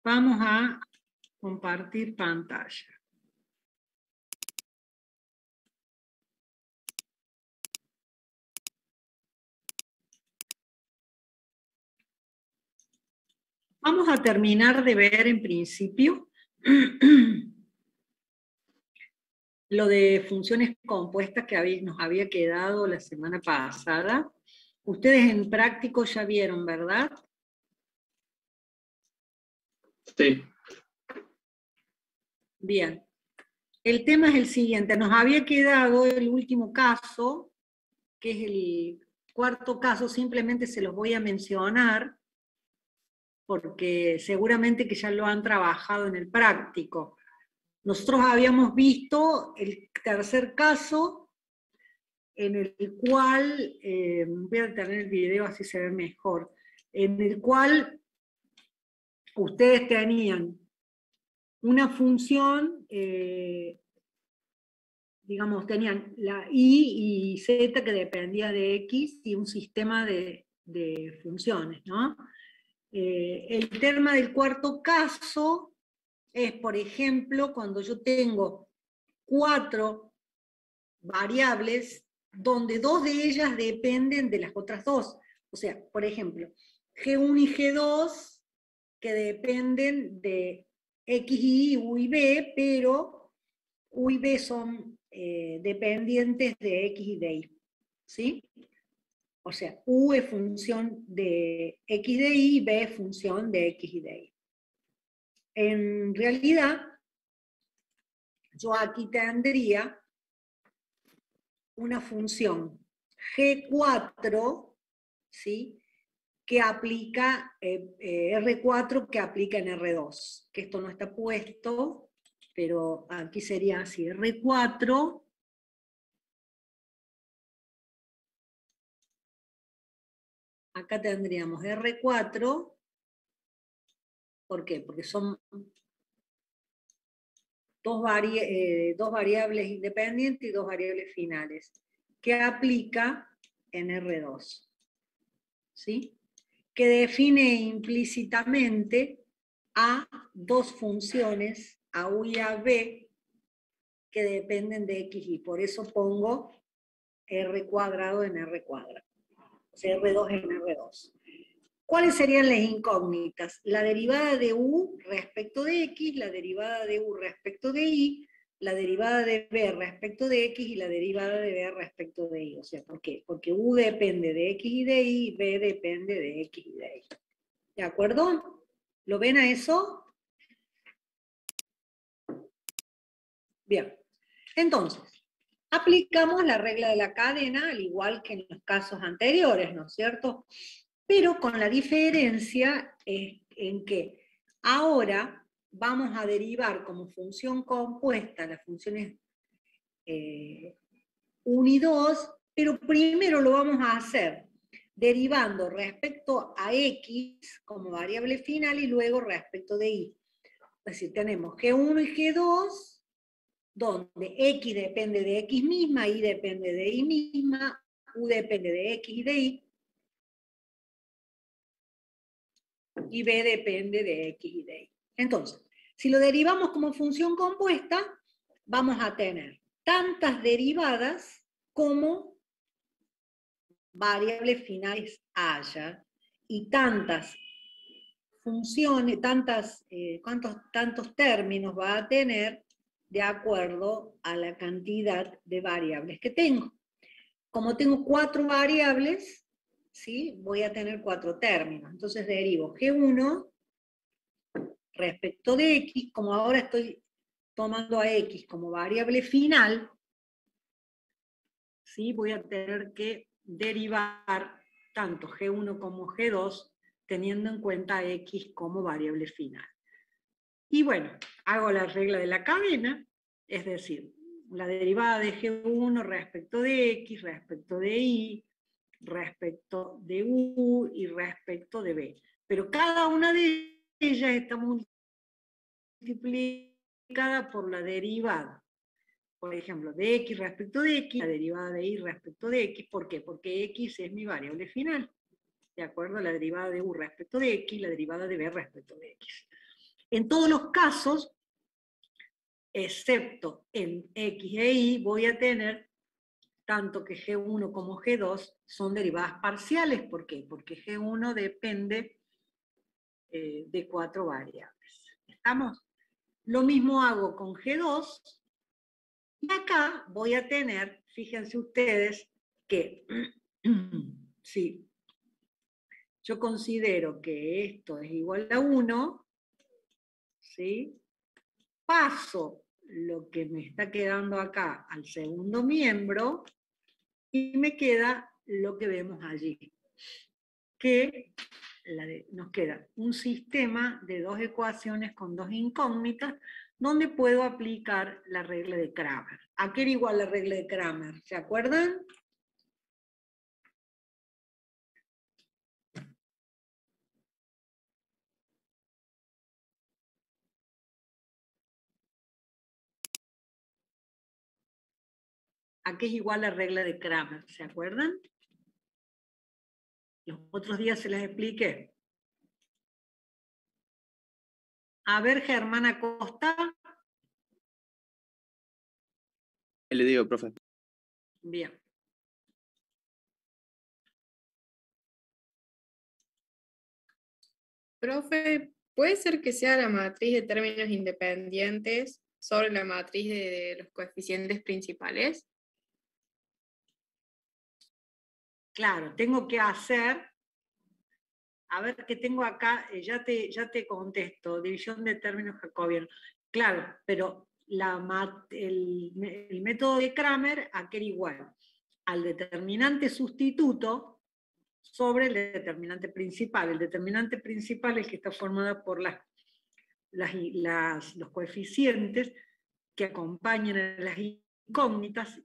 Vamos a compartir pantalla. Vamos a terminar de ver en principio lo de funciones compuestas que nos había quedado la semana pasada. Ustedes en práctico ya vieron, ¿verdad? Sí. Bien. El tema es el siguiente. Nos había quedado el último caso, que es el cuarto caso, simplemente se los voy a mencionar, porque seguramente que ya lo han trabajado en el práctico. Nosotros habíamos visto el tercer caso, en el cual, voy a tener el video así se ve mejor, en el cual ustedes tenían una función, digamos, tenían la y y z que dependía de x y un sistema de funciones, ¿no? El tema del cuarto caso es, por ejemplo, cuando yo tengo 4 variables donde 2 de ellas dependen de las otras 2. O sea, por ejemplo, G1 y G2 que dependen de X y Y, U y B, pero U y B son dependientes de X y de Y. ¿Sí? O sea, U es función de X de Y, B es función de X y de Y. En realidad, yo aquí tendría una función G4, ¿sí? Que aplica, R4 que aplica en R2, que esto no está puesto, pero aquí sería así, R4, acá tendríamos R4, ¿por qué? Porque son dos variables independientes y 2 variables finales, que aplica en R2, ¿sí? Que define implícitamente a 2 funciones, a U y a B, que dependen de X y. Por eso pongo R cuadrado en R cuadrado. O sea, R2 en R2. ¿Cuáles serían las incógnitas? La derivada de U respecto de X, la derivada de U respecto de Y, la derivada de B respecto de X y la derivada de B respecto de Y. O sea, ¿por qué? Porque U depende de X y de Y, y B depende de X y de Y. ¿De acuerdo? ¿Lo ven a eso? Bien. Entonces, aplicamos la regla de la cadena, al igual que en los casos anteriores, ¿no es cierto? Pero con la diferencia en que ahora vamos a derivar como función compuesta las funciones 1 y 2, pero primero lo vamos a hacer derivando respecto a x como variable final y luego respecto de y. Es decir, tenemos G1 y G2, donde x depende de x misma, y depende de y misma, u depende de x y de y b depende de x y de y. Entonces, si lo derivamos como función compuesta, vamos a tener tantas derivadas como variables finales haya, y tantas funciones, tantos términos va a tener de acuerdo a la cantidad de variables que tengo. Como tengo 4 variables, ¿sí? Voy a tener 4 términos. Entonces derivo G1 respecto de X, como ahora estoy tomando a X como variable final, ¿sí? Voy a tener que derivar tanto G1 como G2 teniendo en cuenta X como variable final. Y bueno, hago la regla de la cadena, es decir, la derivada de G1 respecto de X, respecto de Y, respecto de U y respecto de B. Pero cada una de ellas está multiplicada por la derivada. Por ejemplo, de X respecto de X, la derivada de Y respecto de X. ¿Por qué? Porque X es mi variable final. De acuerdo a la derivada de U respecto de X, la derivada de B respecto de X. En todos los casos, excepto en X e Y, voy a tener tanto que G1 como G2 son derivadas parciales. ¿Por qué? Porque G1 depende de 4 variables. ¿Estamos? Lo mismo hago con G2, y acá voy a tener, fíjense ustedes, que si yo considero que esto es igual a 1, ¿sí? Paso lo que me está quedando acá al segundo miembro, y me queda lo que vemos allí, que nos queda un sistema de 2 ecuaciones con 2 incógnitas, donde puedo aplicar la regla de Cramer. ¿A qué era igual la regla de Cramer? ¿Se acuerdan? ¿A qué es igual la regla de Cramer? ¿Se acuerdan? Los otros días se las expliqué. A ver, Germán Acosta. Le digo, profe. Bien. Profe, ¿puede ser que sea la matriz de términos independientes sobre la matriz de los coeficientes principales? Claro, tengo que hacer, a ver qué tengo acá, ya te contesto, división de términos jacobianos. Claro, pero el método de Cramer, ¿a qué era igual? Al determinante sustituto sobre el determinante principal. El determinante principal es el que está formado por los coeficientes que acompañan a las incógnitas,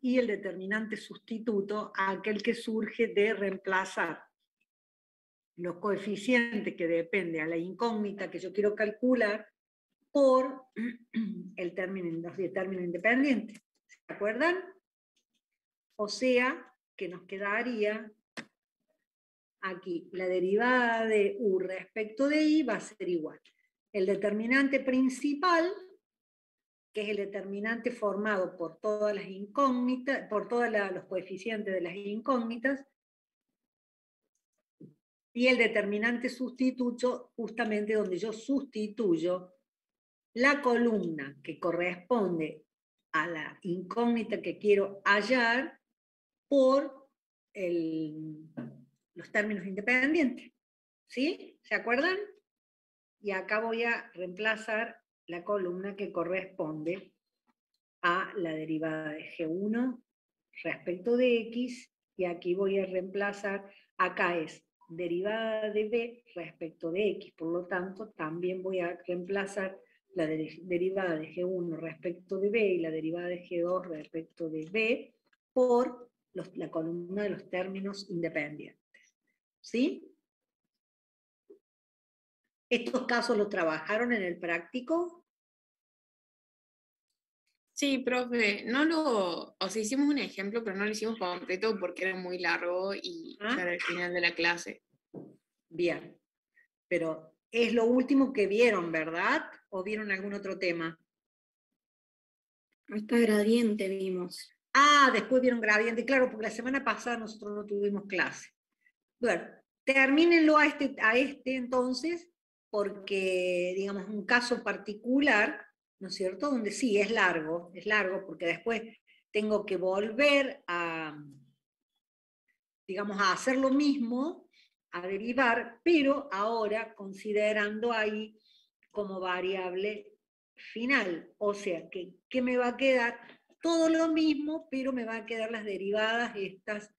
y el determinante sustituto, aquel que surge de reemplazar los coeficientes que depende a la incógnita que yo quiero calcular por el término independiente. ¿Se acuerdan? O sea, que nos quedaría aquí, la derivada de U respecto de I va a ser igual. El determinante principal, que es el determinante formado por todas las incógnitas, por todos los coeficientes de las incógnitas, y el determinante sustituto, justamente donde yo sustituyo la columna que corresponde a la incógnita que quiero hallar por los términos independientes. ¿Sí? ¿Se acuerdan? Y acá voy a reemplazar la columna que corresponde a la derivada de G1 respecto de X, y aquí voy a reemplazar, acá es derivada de B respecto de X, por lo tanto también voy a reemplazar la derivada de G1 respecto de B y la derivada de G2 respecto de B por la columna de los términos independientes. ¿Sí? ¿Estos casos los trabajaron en el práctico? Sí, profe, o sea, hicimos un ejemplo, pero no lo hicimos completo porque era muy largo y ya era el final de la clase. Bien, pero es lo último que vieron, ¿verdad? ¿O vieron algún otro tema? Hasta gradiente vimos. Ah, después vieron gradiente, claro, porque la semana pasada nosotros no tuvimos clase. Bueno, termínenlo a este entonces, porque, digamos, un caso particular, ¿no es cierto? Donde sí, es largo, porque después tengo que volver a, digamos, a hacer lo mismo, a derivar, pero ahora considerando ahí como variable final. O sea, que ¿qué me va a quedar? Todo lo mismo, pero me van a quedar las derivadas estas,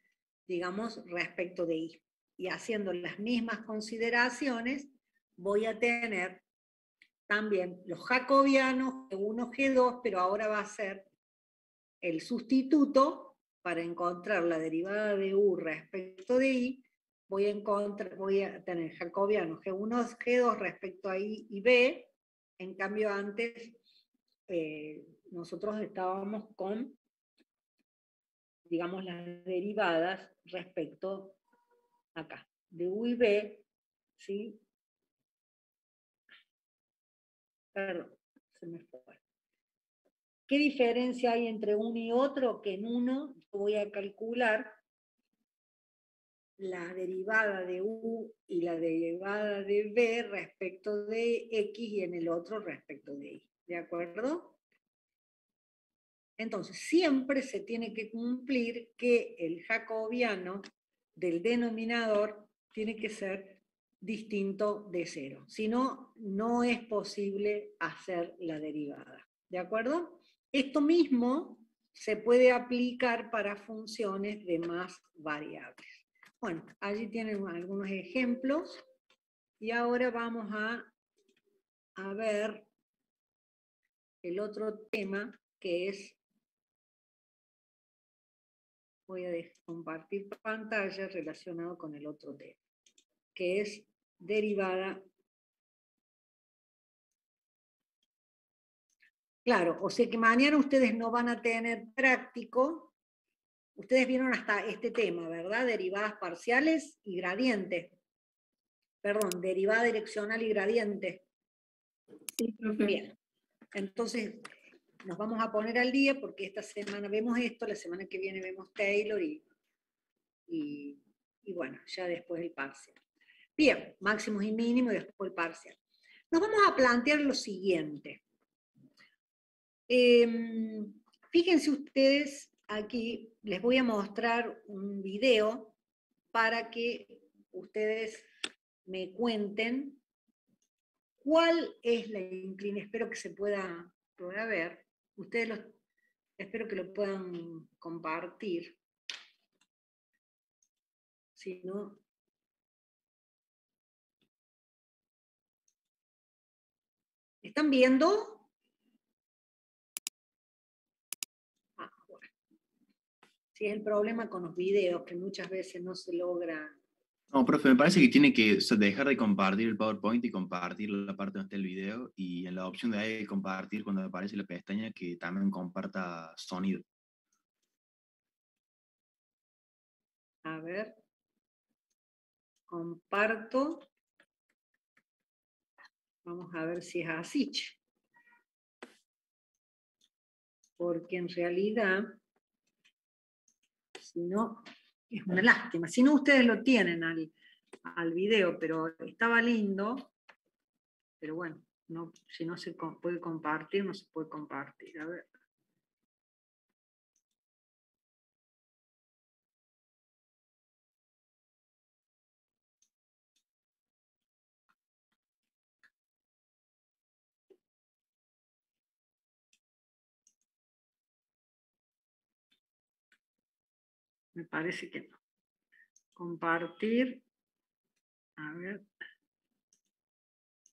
digamos, respecto de I. Y haciendo las mismas consideraciones, voy a tener también los jacobianos, G1, G2, pero ahora va a ser el sustituto para encontrar la derivada de U respecto de I. Voy a tener jacobiano G1, G2 respecto a I y B. En cambio, antes nosotros estábamos con, digamos, las derivadas respecto acá, de U y B, ¿sí? perdón, se me fue. ¿Qué diferencia hay entre uno y otro? Que en uno voy a calcular la derivada de u y la derivada de b respecto de x y en el otro respecto de y. ¿De acuerdo? Entonces, siempre se tiene que cumplir que el jacobiano del denominador tiene que ser distinto de 0. Si no, no es posible hacer la derivada. ¿De acuerdo? Esto mismo se puede aplicar para funciones de más variables. Bueno, allí tienen algunos ejemplos y ahora vamos a ver el otro tema que es, voy a compartir pantalla relacionado con el otro tema, que es derivada. Claro, o sea que mañana ustedes no van a tener práctico. Ustedes vieron hasta este tema, ¿verdad? Derivadas parciales y gradientes. Perdón, derivada direccional y gradiente. Sí, profe. Bien. Entonces, nos vamos a poner al día porque esta semana vemos esto, la semana que viene vemos Taylor y bueno, ya después el parcial. Bien, máximos y mínimos y después el parcial. Nos vamos a plantear lo siguiente. Fíjense ustedes, aquí les voy a mostrar un video para que ustedes me cuenten cuál es la inclinación. Espero que se pueda ver. Ustedes espero que lo puedan compartir. Si no... ¿Están viendo? Bueno. Sí, es el problema con los videos, que muchas veces no se logra. No, profe, me parece que tiene que dejar de compartir el PowerPoint y compartir la parte donde está el video, y en la opción de ahí compartir, cuando aparece la pestaña, que también comparta sonido. A ver. Comparto. Vamos a ver si es así. Porque en realidad, si no, es una lástima. Si no, ustedes lo tienen al video, pero estaba lindo. Pero bueno, no, si no se puede compartir, no se puede compartir. A ver. Me parece que no. Compartir. A ver.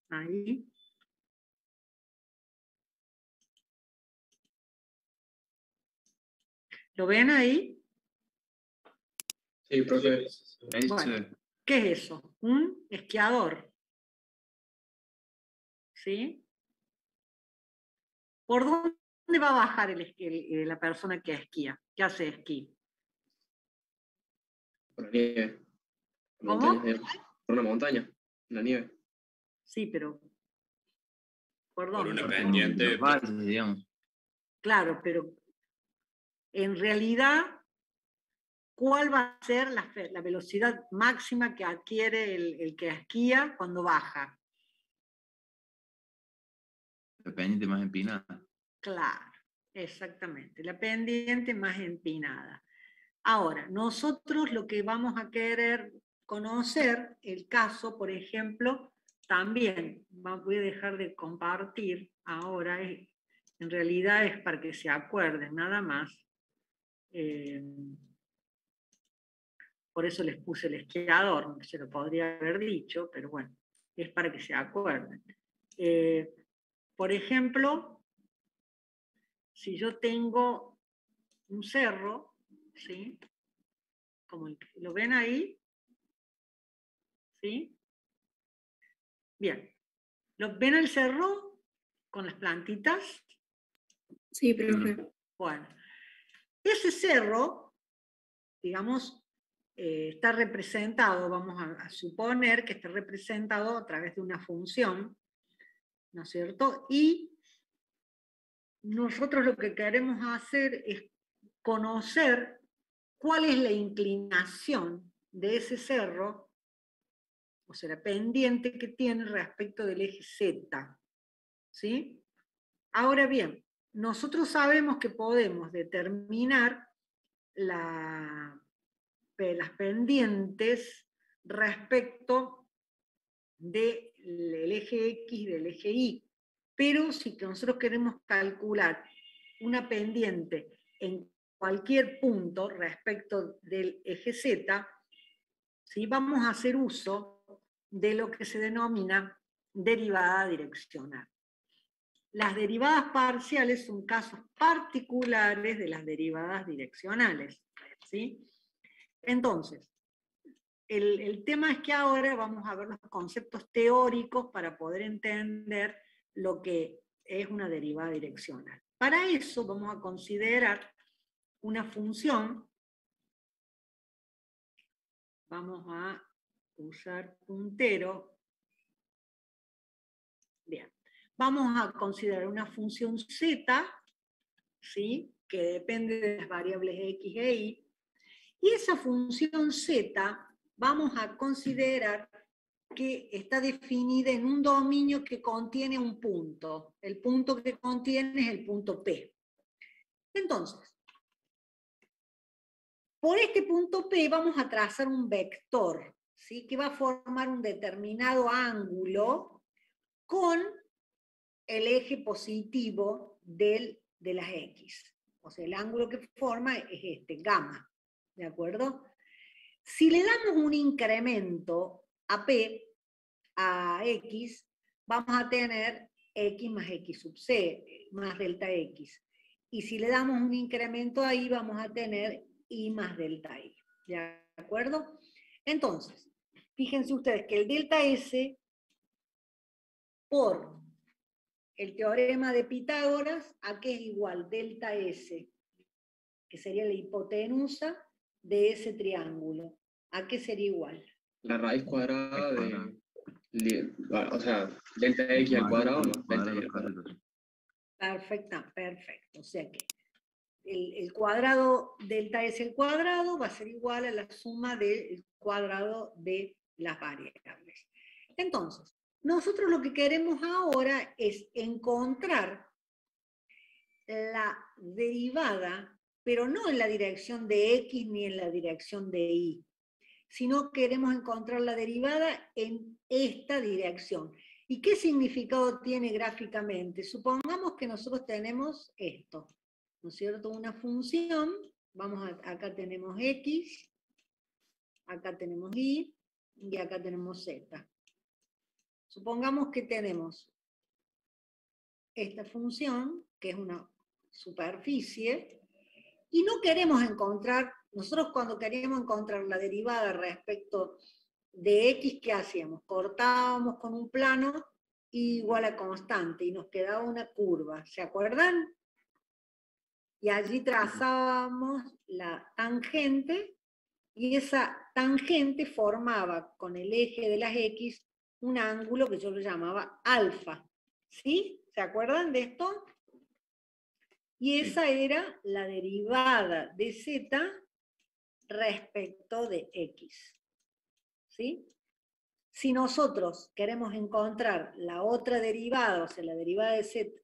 Ahí. ¿Lo ven ahí? Sí, profe. Bueno, ¿qué es eso? Un esquiador. ¿Sí? ¿Por dónde va a bajar la persona que esquía? ¿Qué hace esquí? Por la nieve. ¿Cómo? Por una montaña, en la nieve. Sí, pero ¿por Por dónde? una pendiente. Los valles, digamos. Claro, pero en realidad, ¿cuál va a ser la velocidad máxima que adquiere el que esquía cuando baja? La pendiente más empinada. Claro, exactamente, la pendiente más empinada. Ahora, nosotros lo que vamos a querer conocer, el caso, por ejemplo, también, voy a dejar de compartir ahora, en realidad es para que se acuerden, nada más. Por eso les puse el esquiador, se lo podría haber dicho, pero bueno, es para que se acuerden. Por ejemplo, si yo tengo un cerro, ¿sí? Como lo ven ahí, ¿sí? Bien. ¿Lo ven el cerro con las plantitas? Sí, profe. Bueno, ese cerro, digamos, está representado, vamos a suponer que está representado a través de una función ¿no es cierto? Y nosotros lo que queremos hacer es conocer cuál es la inclinación de ese cerro, o sea, la pendiente que tiene respecto del eje Z, ¿sí? Ahora bien, nosotros sabemos que podemos determinar las pendientes respecto del eje X y del eje Y, pero si nosotros queremos calcular una pendiente en cualquier punto respecto del eje Z, ¿sí? Vamos a hacer uso de lo que se denomina derivada direccional. Las derivadas parciales son casos particulares de las derivadas direccionales, ¿sí? Entonces, el tema es que ahora vamos a ver los conceptos teóricos para poder entender lo que es una derivada direccional. Para eso vamos a considerar una función. Vamos a usar puntero. Bien. Vamos a considerar una función z, ¿sí? Que depende de las variables x e y. Y esa función z vamos a considerar que está definida en un dominio que contiene un punto. El punto que contiene es el punto P. Entonces, por este punto P vamos a trazar un vector, ¿sí? Que va a formar un determinado ángulo con el eje positivo de las X. O sea, el ángulo que forma es este, gamma, ¿de acuerdo? Si le damos un incremento a P, a X, vamos a tener X más X sub C, más delta X. Y si le damos un incremento a Y, vamos a tener Y más delta Y, ¿de acuerdo? Entonces, fíjense ustedes que el delta S por el teorema de Pitágoras, ¿a qué es igual? Delta S, que sería la hipotenusa de ese triángulo. ¿A qué sería igual? La raíz cuadrada o sea, delta x al cuadrado más delta y al cuadrado. Perfecto. O sea que el cuadrado delta S al cuadrado va a ser igual a la suma del cuadrado de las variables. Entonces, nosotros lo que queremos ahora es encontrar la derivada, pero no en la dirección de X ni en la dirección de Y, sino queremos encontrar la derivada en esta dirección. ¿Y qué significado tiene gráficamente? Supongamos que nosotros tenemos esto, ¿no es cierto? Una función, acá tenemos X, acá tenemos Y, y acá tenemos Z. Supongamos que tenemos esta función, que es una superficie, y no queremos encontrar, nosotros cuando queríamos encontrar la derivada respecto de X, ¿qué hacíamos? Cortábamos con un plano igual a constante, y nos quedaba una curva, ¿se acuerdan? Y allí trazábamos la tangente, y esa tangente formaba con el eje de las X un ángulo que yo lo llamaba alfa. ¿Sí? ¿Se acuerdan de esto? Y esa era la derivada de Z respecto de X. ¿Sí? Si nosotros queremos encontrar la otra derivada, o sea, la derivada de Z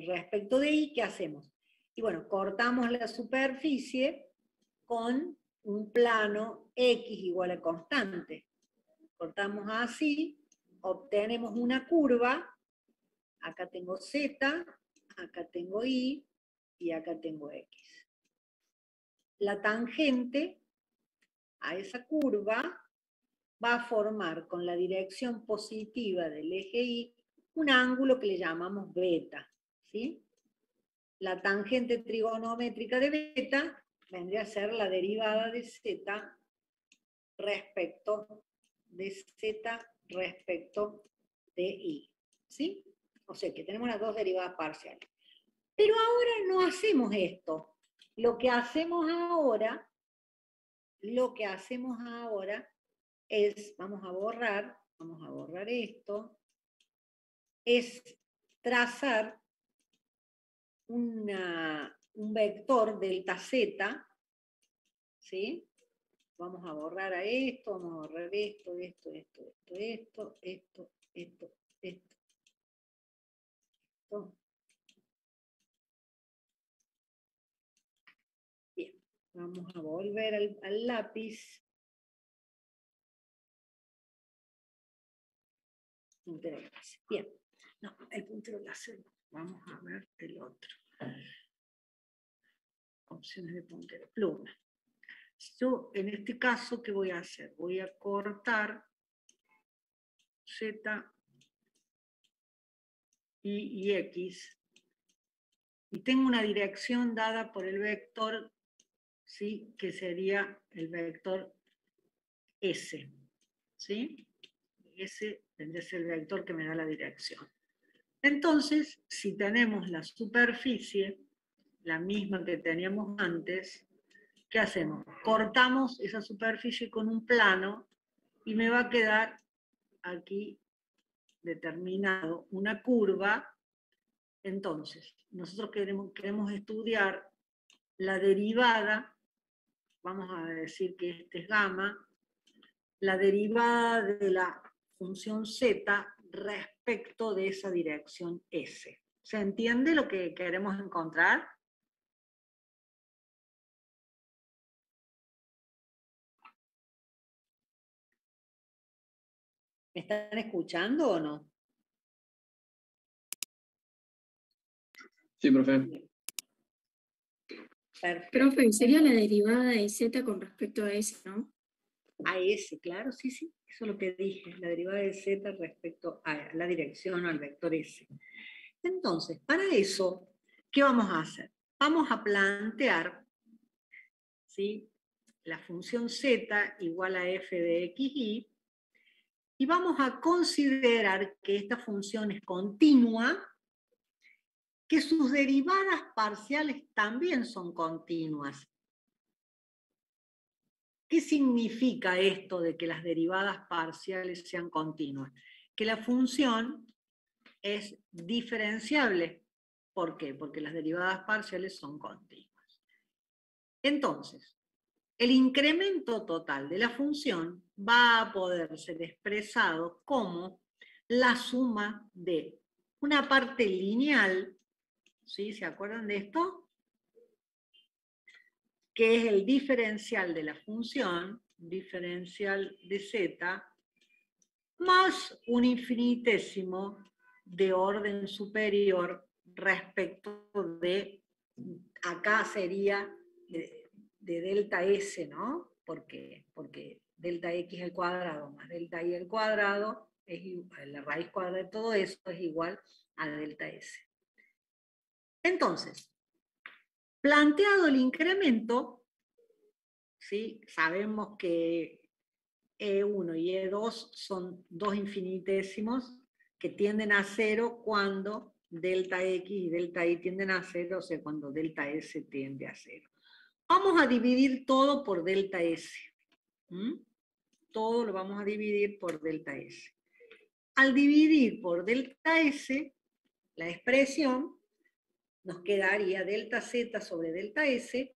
respecto de Y, ¿qué hacemos? Y bueno, cortamos la superficie con un plano X igual a constante. Cortamos así, obtenemos una curva, acá tengo Z, acá tengo Y, y acá tengo X. La tangente a esa curva va a formar con la dirección positiva del eje Y un ángulo que le llamamos beta, ¿sí? La tangente trigonométrica de beta vendría a ser la derivada de Z respecto de Y, ¿sí? O sea que tenemos las dos derivadas parciales. Pero ahora no hacemos esto. Lo que hacemos ahora es, vamos a borrar esto, es trazar un vector delta z, ¿sí? Vamos a borrar a esto, vamos a borrar esto. Bien, vamos a volver al lápiz. Puntero láser. Bien, no, el puntero láser, vamos a ver el otro. Opciones de puntero, pluma. Yo, en este caso, ¿qué voy a hacer? Voy a cortar Z, Y X, y tengo una dirección dada por el vector, ¿sí? Que sería el vector S, ¿sí? S tendría que ser el vector que me da la dirección. Entonces, si tenemos la superficie, la misma que teníamos antes, ¿qué hacemos? Cortamos esa superficie con un plano y me va a quedar aquí determinado una curva. Entonces, nosotros queremos estudiar la derivada, vamos a decir que este es gamma, la derivada de la función z respecto de esa dirección S. ¿Se entiende lo que queremos encontrar? ¿Me están escuchando o no? Sí, profe. Perfecto. Profe, sería la derivada de z con respecto a s, ¿no? A S, claro, sí, sí, eso es lo que dije, la derivada de z respecto a la dirección o al vector S. Entonces, para eso, ¿qué vamos a hacer? Vamos a plantear, ¿sí?, la función z igual a f de xy, y vamos a considerar que esta función es continua, que sus derivadas parciales también son continuas. ¿Qué significa esto de que las derivadas parciales sean continuas? Que la función es diferenciable. ¿Por qué? Porque las derivadas parciales son continuas. Entonces, el incremento total de la función va a poder ser expresado como la suma de una parte lineal, ¿sí? ¿Se acuerdan de esto? Que es el diferencial de la función, diferencial de z, más un infinitésimo de orden superior respecto de, acá sería de delta S, ¿no? Porque delta X al cuadrado más delta Y al cuadrado, la raíz cuadrada de todo eso es igual a delta S. Entonces, planteado el incremento, ¿sí? Sabemos que E1 y E2 son dos infinitésimos que tienden a cero cuando delta X y delta Y tienden a cero, o sea, cuando delta S tiende a cero. Vamos a dividir todo por delta S. Todo lo vamos a dividir por delta S. Al dividir por delta S, la expresión nos quedaría delta Z sobre delta S,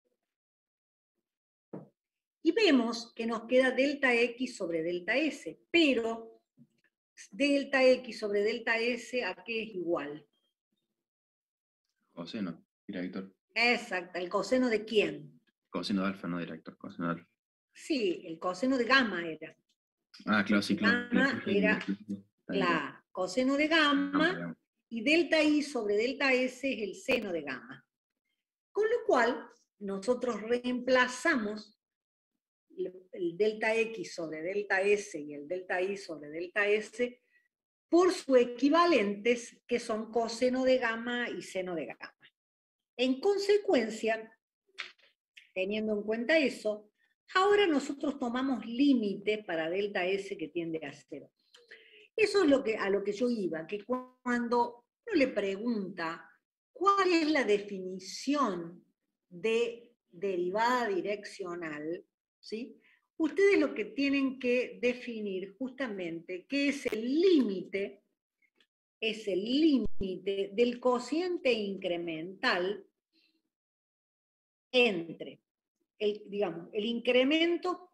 y vemos que nos queda delta X sobre delta S, pero delta X sobre delta S, ¿a qué es igual? Coseno, director. Exacto, ¿el coseno de quién? Coseno de alfa, no director, coseno de alfa. Sí, el coseno de gamma era. Ah, claro, sí, claro. Gamma era, claro, coseno de gamma, y delta I sobre delta S es el seno de gamma. Con lo cual, nosotros reemplazamos el delta X sobre delta S y el delta I sobre delta S por sus equivalentes, que son coseno de gamma y seno de gamma. En consecuencia, teniendo en cuenta eso, ahora nosotros tomamos límite para delta S que tiende a cero. Eso es a lo que yo iba, que cuando uno le pregunta cuál es la definición de derivada direccional, ¿sí?, ustedes lo que tienen que definir justamente qué es el límite es el límite del cociente incremental entre el incremento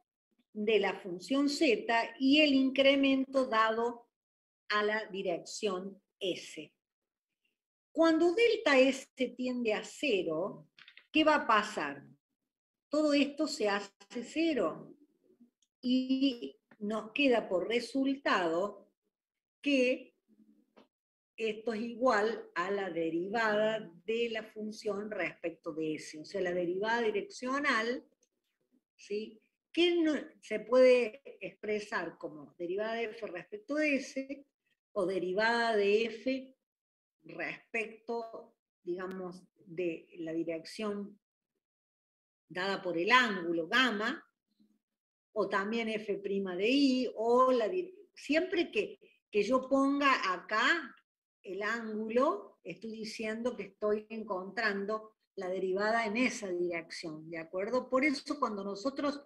de la función z y el incremento dado a la dirección S. Cuando delta S tiende a 0, ¿qué va a pasar? Todo esto se hace 0 y nos queda por resultado que esto es igual a la derivada de la función respecto de S. O sea, la derivada direccional, ¿sí?, que no, se puede expresar como derivada de f respecto de S o derivada de f respecto, digamos, de la dirección dada por el ángulo gamma, o también f' de i, o siempre que yo ponga acá el ángulo, estoy diciendo que estoy encontrando la derivada en esa dirección, ¿de acuerdo? Por eso cuando nosotros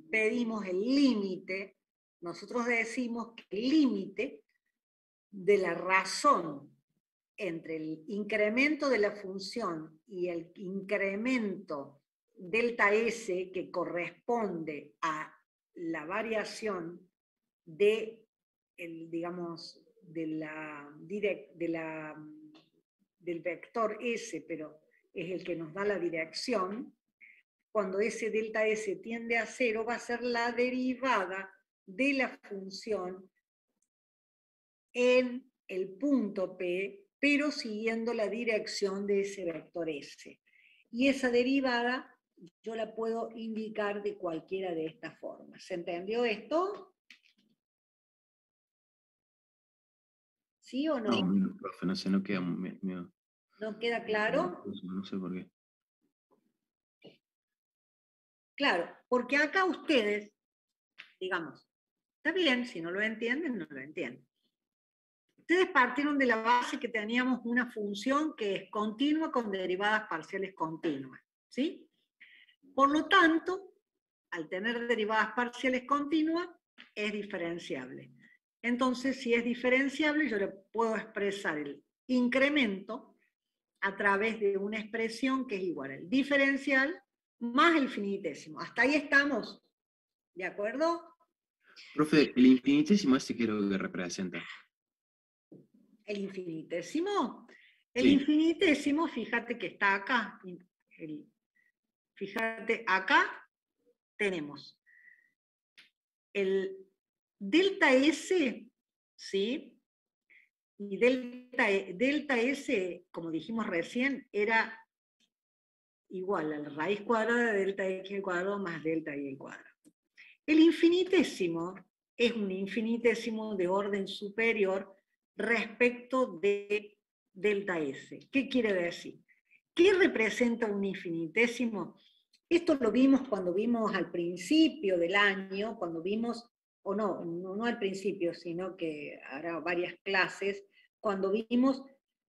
pedimos el límite, nosotros decimos que el límite de la razón entre el incremento de la función y el incremento delta S que corresponde a la variación de digamos, del vector S, pero es el que nos da la dirección, cuando ese delta S tiende a 0, va a ser la derivada de la función en el punto P, pero siguiendo la dirección de ese vector S. Y esa derivada yo la puedo indicar de cualquiera de estas formas. ¿Se entendió esto? ¿Sí o no? No, profe, no sé, no queda... ¿No queda claro? No sé por qué. Claro, porque acá ustedes, digamos, está bien, si no lo entienden, no lo entienden. Ustedes partieron de la base que teníamos una función que es continua con derivadas parciales continuas, ¿sí? Por lo tanto, al tener derivadas parciales continuas, es diferenciable. Entonces, si es diferenciable, yo le puedo expresar el incremento a través de una expresión que es igual al diferencial más el finitésimo. Hasta ahí estamos, ¿de acuerdo? Profe, el infinitésimo ese que lo que representa. El infinitésimo. El Sí. infinitésimo, fíjate que está acá. Fíjate, acá tenemos el delta S, ¿sí? Y delta S, como dijimos recién, era igual a la raíz cuadrada de delta x al cuadrado más delta y al cuadrado. El infinitésimo es un infinitésimo de orden superior respecto de delta S. ¿Qué quiere decir? ¿Qué representa un infinitésimo? Esto lo vimos cuando vimos al principio del año, cuando vimos, o no al principio, sino que hará varias clases, cuando vimos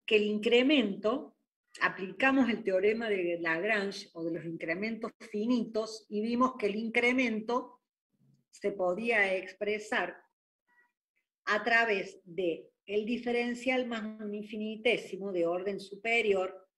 que el incremento, aplicamos el teorema de Lagrange o de los incrementos finitos y vimos que el incremento se podía expresar a través de el diferencial más un infinitésimo de orden superior,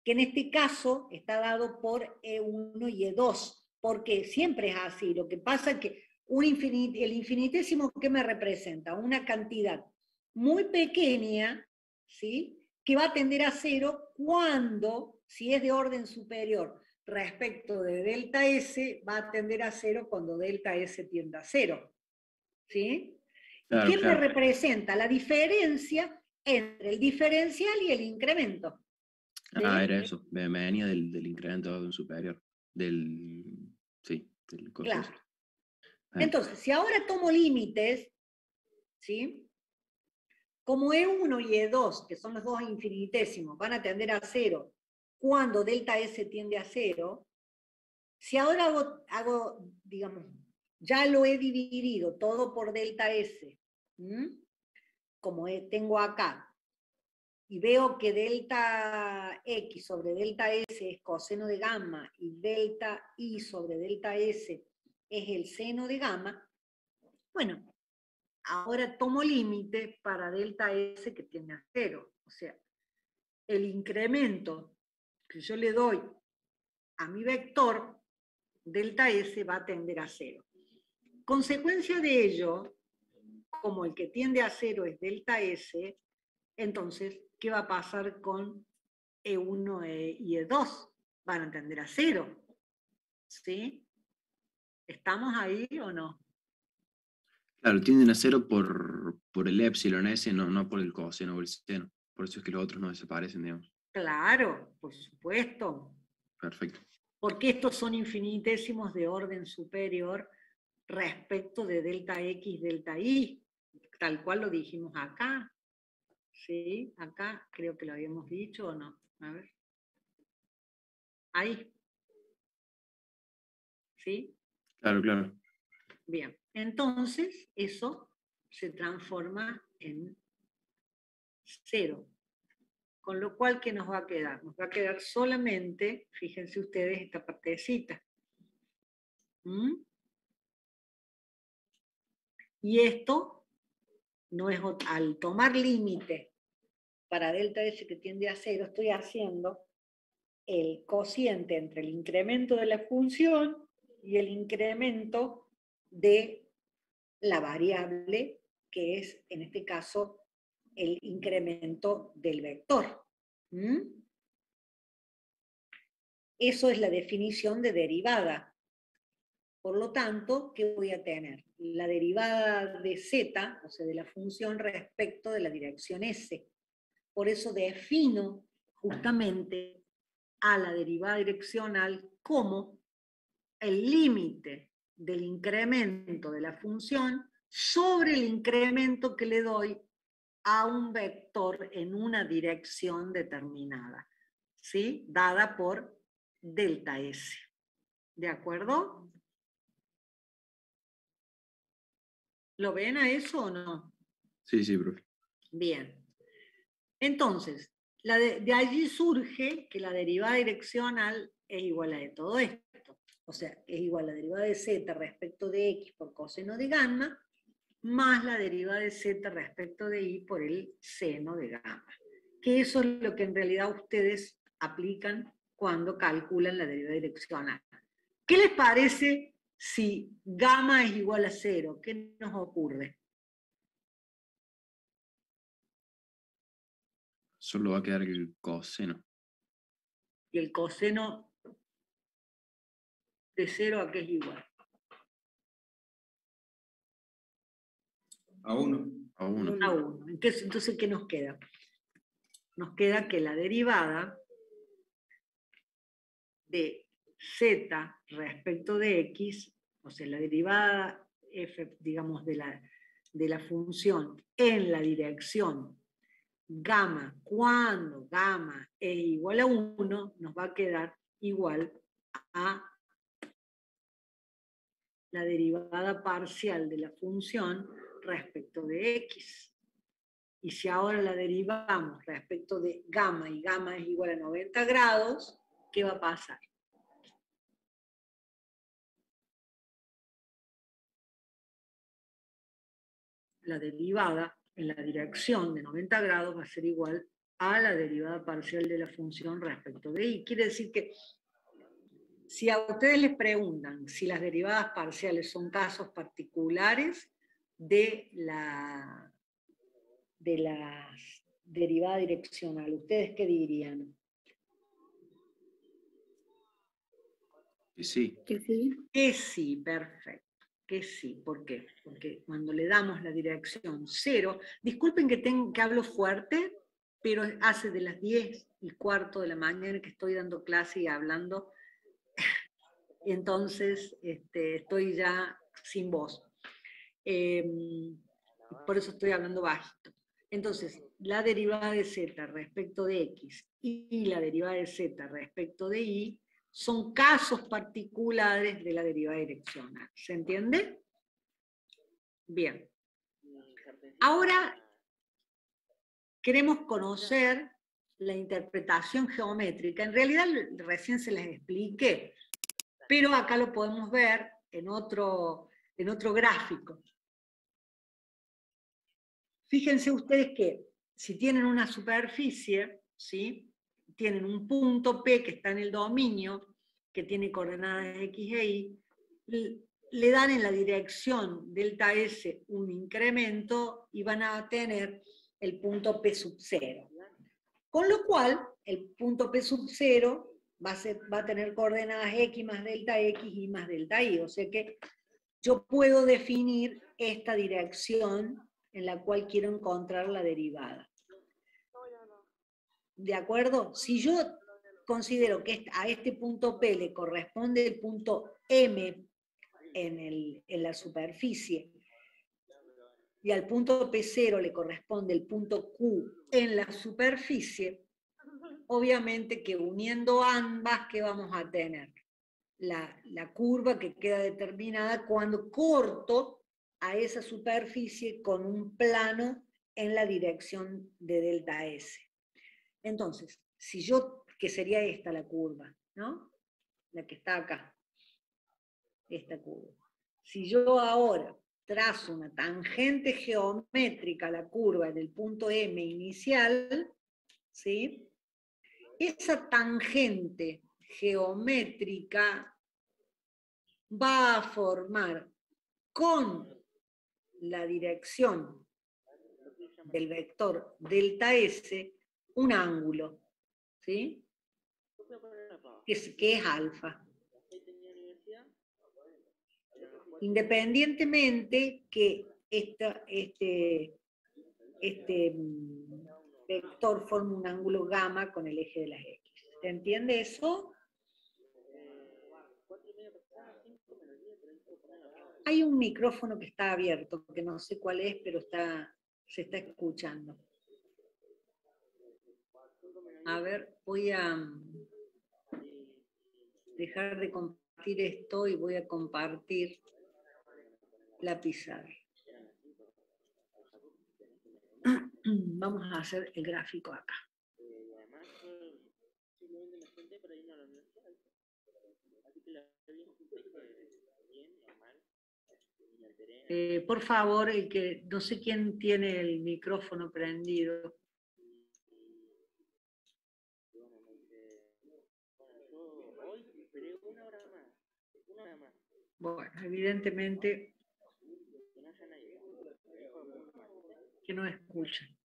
que en este caso está dado por E1 y E2, porque siempre es así. Lo que pasa es que el infinitésimo, ¿qué me representa? Una cantidad muy pequeña, ¿sí?, que va a tender a 0 cuando, si es de orden superior respecto de delta S, va a tender a 0 cuando delta S tiende a 0. ¿Sí? Claro, ¿Y qué claro. me representa? La diferencia entre el diferencial y el incremento. ¿Sí? Ah, era eso. Me venía del incremento de orden superior. Sí, del coso Claro. ese. Entonces, si ahora tomo límites, ¿sí?, como E1 y E2, que son los dos infinitésimos, van a tender a 0 cuando delta S tiende a 0, si ahora hago digamos, ya lo he dividido todo por delta S, como tengo acá, y veo que delta X sobre delta S es coseno de gamma y delta Y sobre delta S es el seno de gamma, bueno, ahora tomo límite para delta S que tiende a 0. O sea, el incremento que yo le doy a mi vector, delta S va a tender a 0. Consecuencia de ello, como el que tiende a 0 es delta S, entonces, ¿qué va a pasar con E1 y E2? Van a tender a 0. ¿Sí? ¿Estamos ahí o no? Claro, tienden a 0 por el epsilon S, no por el coseno o el seno. Por eso es que los otros no desaparecen, digamos. Claro, por supuesto. Perfecto. Porque estos son infinitésimos de orden superior respecto de delta X, delta Y, tal cual lo dijimos acá. ¿Sí? Acá creo que lo habíamos dicho o no. A ver. Ahí. ¿Sí? Claro, claro. Bien. Entonces, eso se transforma en 0. Con lo cual, ¿qué nos va a quedar? Nos va a quedar solamente, fíjense ustedes, esta partecita. ¿Mm? Y esto no es, al tomar límite para delta S que tiende a 0, estoy haciendo el cociente entre el incremento de la función y el incremento de la variable, que es, en este caso, el incremento del vector. ¿Mm? Eso es la definición de derivada. Por lo tanto, ¿qué voy a tener? La derivada de z, o sea, de la función respecto de la dirección S. Por eso defino justamente a la derivada direccional como el límite del incremento de la función sobre el incremento que le doy a un vector en una dirección determinada, ¿sí? Dada por delta S. ¿De acuerdo? ¿Lo ven a eso o no? Sí, sí, profe. Bien. Entonces, de allí surge que la derivada direccional es igual a de todo esto. O sea, es igual a la derivada de z respecto de x por coseno de gamma, más la derivada de z respecto de y por el seno de gamma. Que eso es lo que en realidad ustedes aplican cuando calculan la derivada direccional. ¿Qué les parece si gamma es igual a 0? ¿Qué nos ocurre? Solo va a quedar el coseno. Y el coseno de 0 a qué es igual. A 1. A 1. A 1. Entonces, ¿qué nos queda? Nos queda que la derivada de z respecto de x, o sea, la derivada f, digamos, de la función en la dirección gamma, cuando gamma es igual a 1, nos va a quedar igual a la derivada parcial de la función respecto de x. Y si ahora la derivamos respecto de gamma y gamma es igual a 90 grados, ¿qué va a pasar? La derivada en la dirección de 90 grados va a ser igual a la derivada parcial de la función respecto de y. Quiere decir que si a ustedes les preguntan si las derivadas parciales son casos particulares de la derivada direccional, ¿ustedes qué dirían? Y sí. Que sí. Que sí, perfecto. Que sí, ¿por qué? Porque cuando le damos la dirección 0, disculpen que hablo fuerte, pero hace de las 10:15 de la mañana que estoy dando clase y hablando, y entonces estoy ya sin voz. Por eso estoy hablando bajito. Entonces, la derivada de z respecto de x y la derivada de z respecto de y son casos particulares de la derivada direccional. ¿Se entiende? Bien. Ahora queremos conocer la interpretación geométrica. En realidad recién se les expliqué, pero acá lo podemos ver en otro gráfico. Fíjense ustedes que si tienen una superficie, ¿sí? Tienen un punto P que está en el dominio, que tiene coordenadas X e Y, le dan en la dirección delta S un incremento y van a tener el punto P sub 0. Con lo cual, el punto P sub 0 va a tener coordenadas X más delta X y más delta Y. O sea que yo puedo definir esta dirección en la cual quiero encontrar la derivada. ¿De acuerdo? Si yo considero que a este punto P le corresponde el punto M en la superficie, y al punto P0 le corresponde el punto Q en la superficie, obviamente que uniendo ambas, ¿qué vamos a tener? La curva que queda determinada cuando corto a esa superficie con un plano en la dirección de delta S. Entonces, si yo, que sería esta la curva, ¿no? La que está acá, esta curva. Si yo ahora trazo una tangente geométrica a la curva del punto M inicial, ¿sí? Esa tangente geométrica va a formar con la dirección del vector delta S un ángulo, ¿sí? Que es alfa. Independientemente que este vector forme un ángulo gamma con el eje de las X. ¿Se entiende eso? Hay un micrófono que está abierto, que no sé cuál es, pero se está escuchando. A ver, voy a dejar de compartir esto y voy a compartir la pizarra. Vamos a hacer el gráfico acá. Por favor, no sé quién tiene el micrófono prendido. Bueno, evidentemente que no escuchan.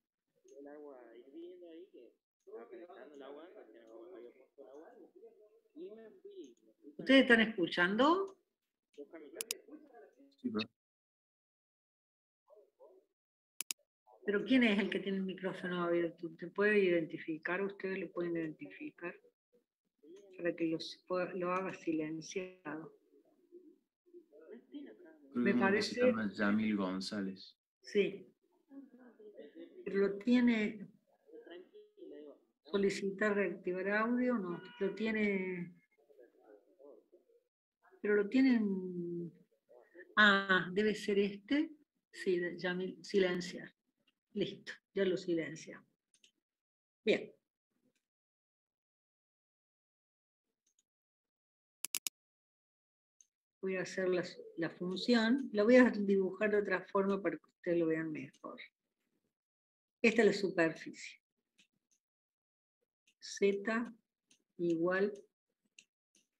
¿Ustedes están escuchando? Sí, bro. ¿Pero quién es el que tiene el micrófono abierto? ¿Te puede identificar? ¿Ustedes lo pueden identificar? Para que lo haga silenciado. Me parece... Se llama Yamil González. Sí. Pero lo tiene... ¿Solicitar reactivar audio? No. Lo tiene... Pero lo tienen... Ah, debe ser este. Sí, Yamil, silenciar. Listo, ya lo silencia. Bien. Voy a hacer la función. La voy a dibujar de otra forma para que ustedes lo vean mejor. Esta es la superficie. Z igual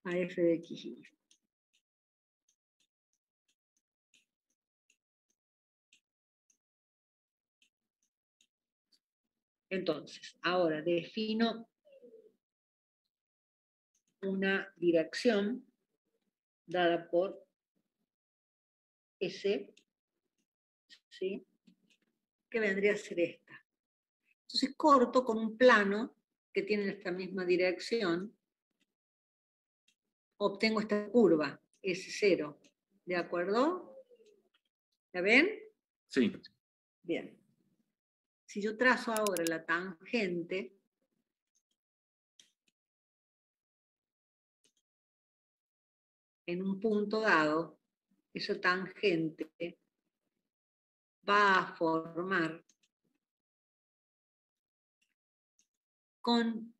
a f de x y. Entonces, ahora defino una dirección dada por S, ¿sí? Que vendría a ser esta. Entonces corto con un plano que tiene esta misma dirección, obtengo esta curva, S0, ¿de acuerdo? ¿La ven? Sí. Bien. Si yo trazo ahora la tangente, en un punto dado, esa tangente va a formar con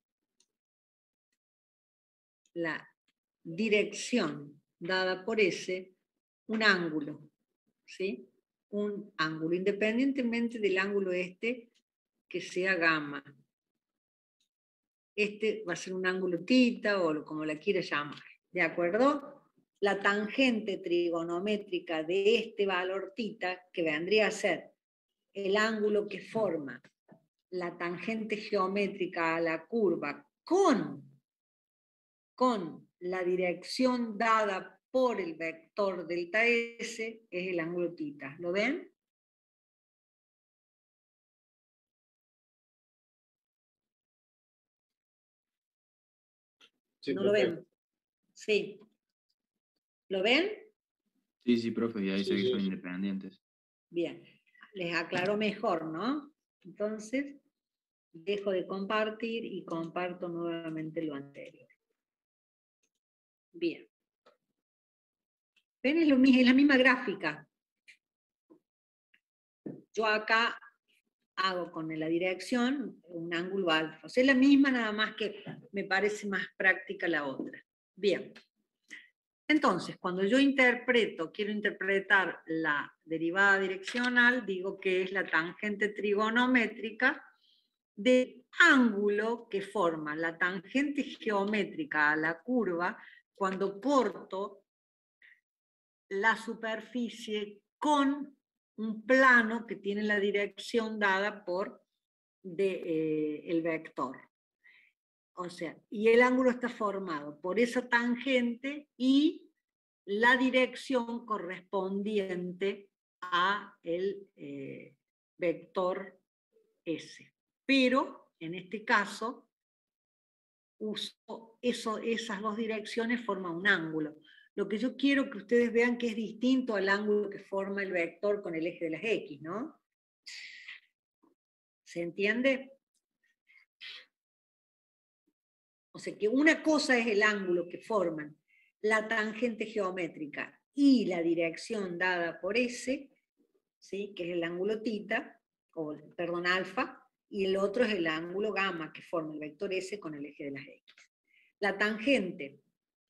la dirección dada por S un ángulo, ¿sí? un ángulo, independientemente del ángulo este que sea gamma. Este va a ser un ángulo θ o como la quiera llamar, ¿de acuerdo? La tangente trigonométrica de este valor θ, que vendría a ser el ángulo que forma la tangente geométrica a la curva con la dirección dada por el vector delta S, es el ángulo θ. ¿Lo ven? Sí, ¿No lo perfecto. ven? Sí. ¿Lo ven? Sí, profe, y ahí sé que Sí. son independientes. Bien. Les aclaro mejor, ¿no? Entonces, dejo de compartir y comparto nuevamente lo anterior. Bien. ¿Ven? Es la misma gráfica. Yo acá hago con la dirección un ángulo alfa. O sea, es la misma, nada más que me parece más práctica la otra. Bien. Entonces, cuando yo quiero interpretar la derivada direccional, digo que es la tangente trigonométrica del ángulo que forma la tangente geométrica a la curva cuando corto la superficie con un plano que tiene la dirección dada por el vector. O sea, y el ángulo está formado por esa tangente y la dirección correspondiente a el vector S. Pero, en este caso, esas dos direcciones forman un ángulo. Lo que yo quiero que ustedes vean que es distinto al ángulo que forma el vector con el eje de las X, ¿no? ¿Se entiende? O sea que una cosa es el ángulo que forman la tangente geométrica y la dirección dada por S, ¿sí? Que es el ángulo θ, perdón, alfa, y el otro es el ángulo gamma que forma el vector S con el eje de las X. La tangente,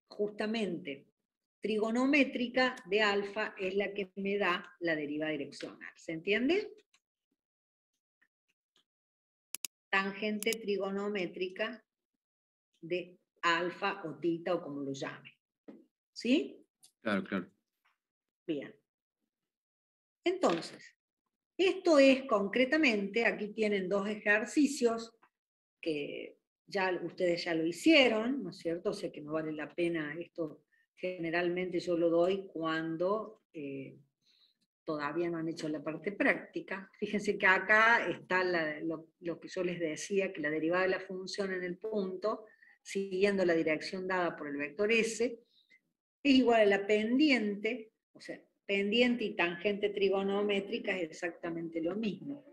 justamente, trigonométrica de alfa es la que me da la derivada direccional. ¿Se entiende? Tangente trigonométrica de alfa o θ o como lo llame. ¿Sí? Claro. Bien. Entonces, esto es concretamente, aquí tienen dos ejercicios que ustedes ya lo hicieron, ¿no es cierto? O sea que no vale la pena, esto generalmente yo lo doy cuando todavía no han hecho la parte práctica. Fíjense que acá está lo que yo les decía, que la derivada de la función en el punto, siguiendo la dirección dada por el vector S, es igual a la pendiente, o sea, pendiente y tangente trigonométrica es exactamente lo mismo,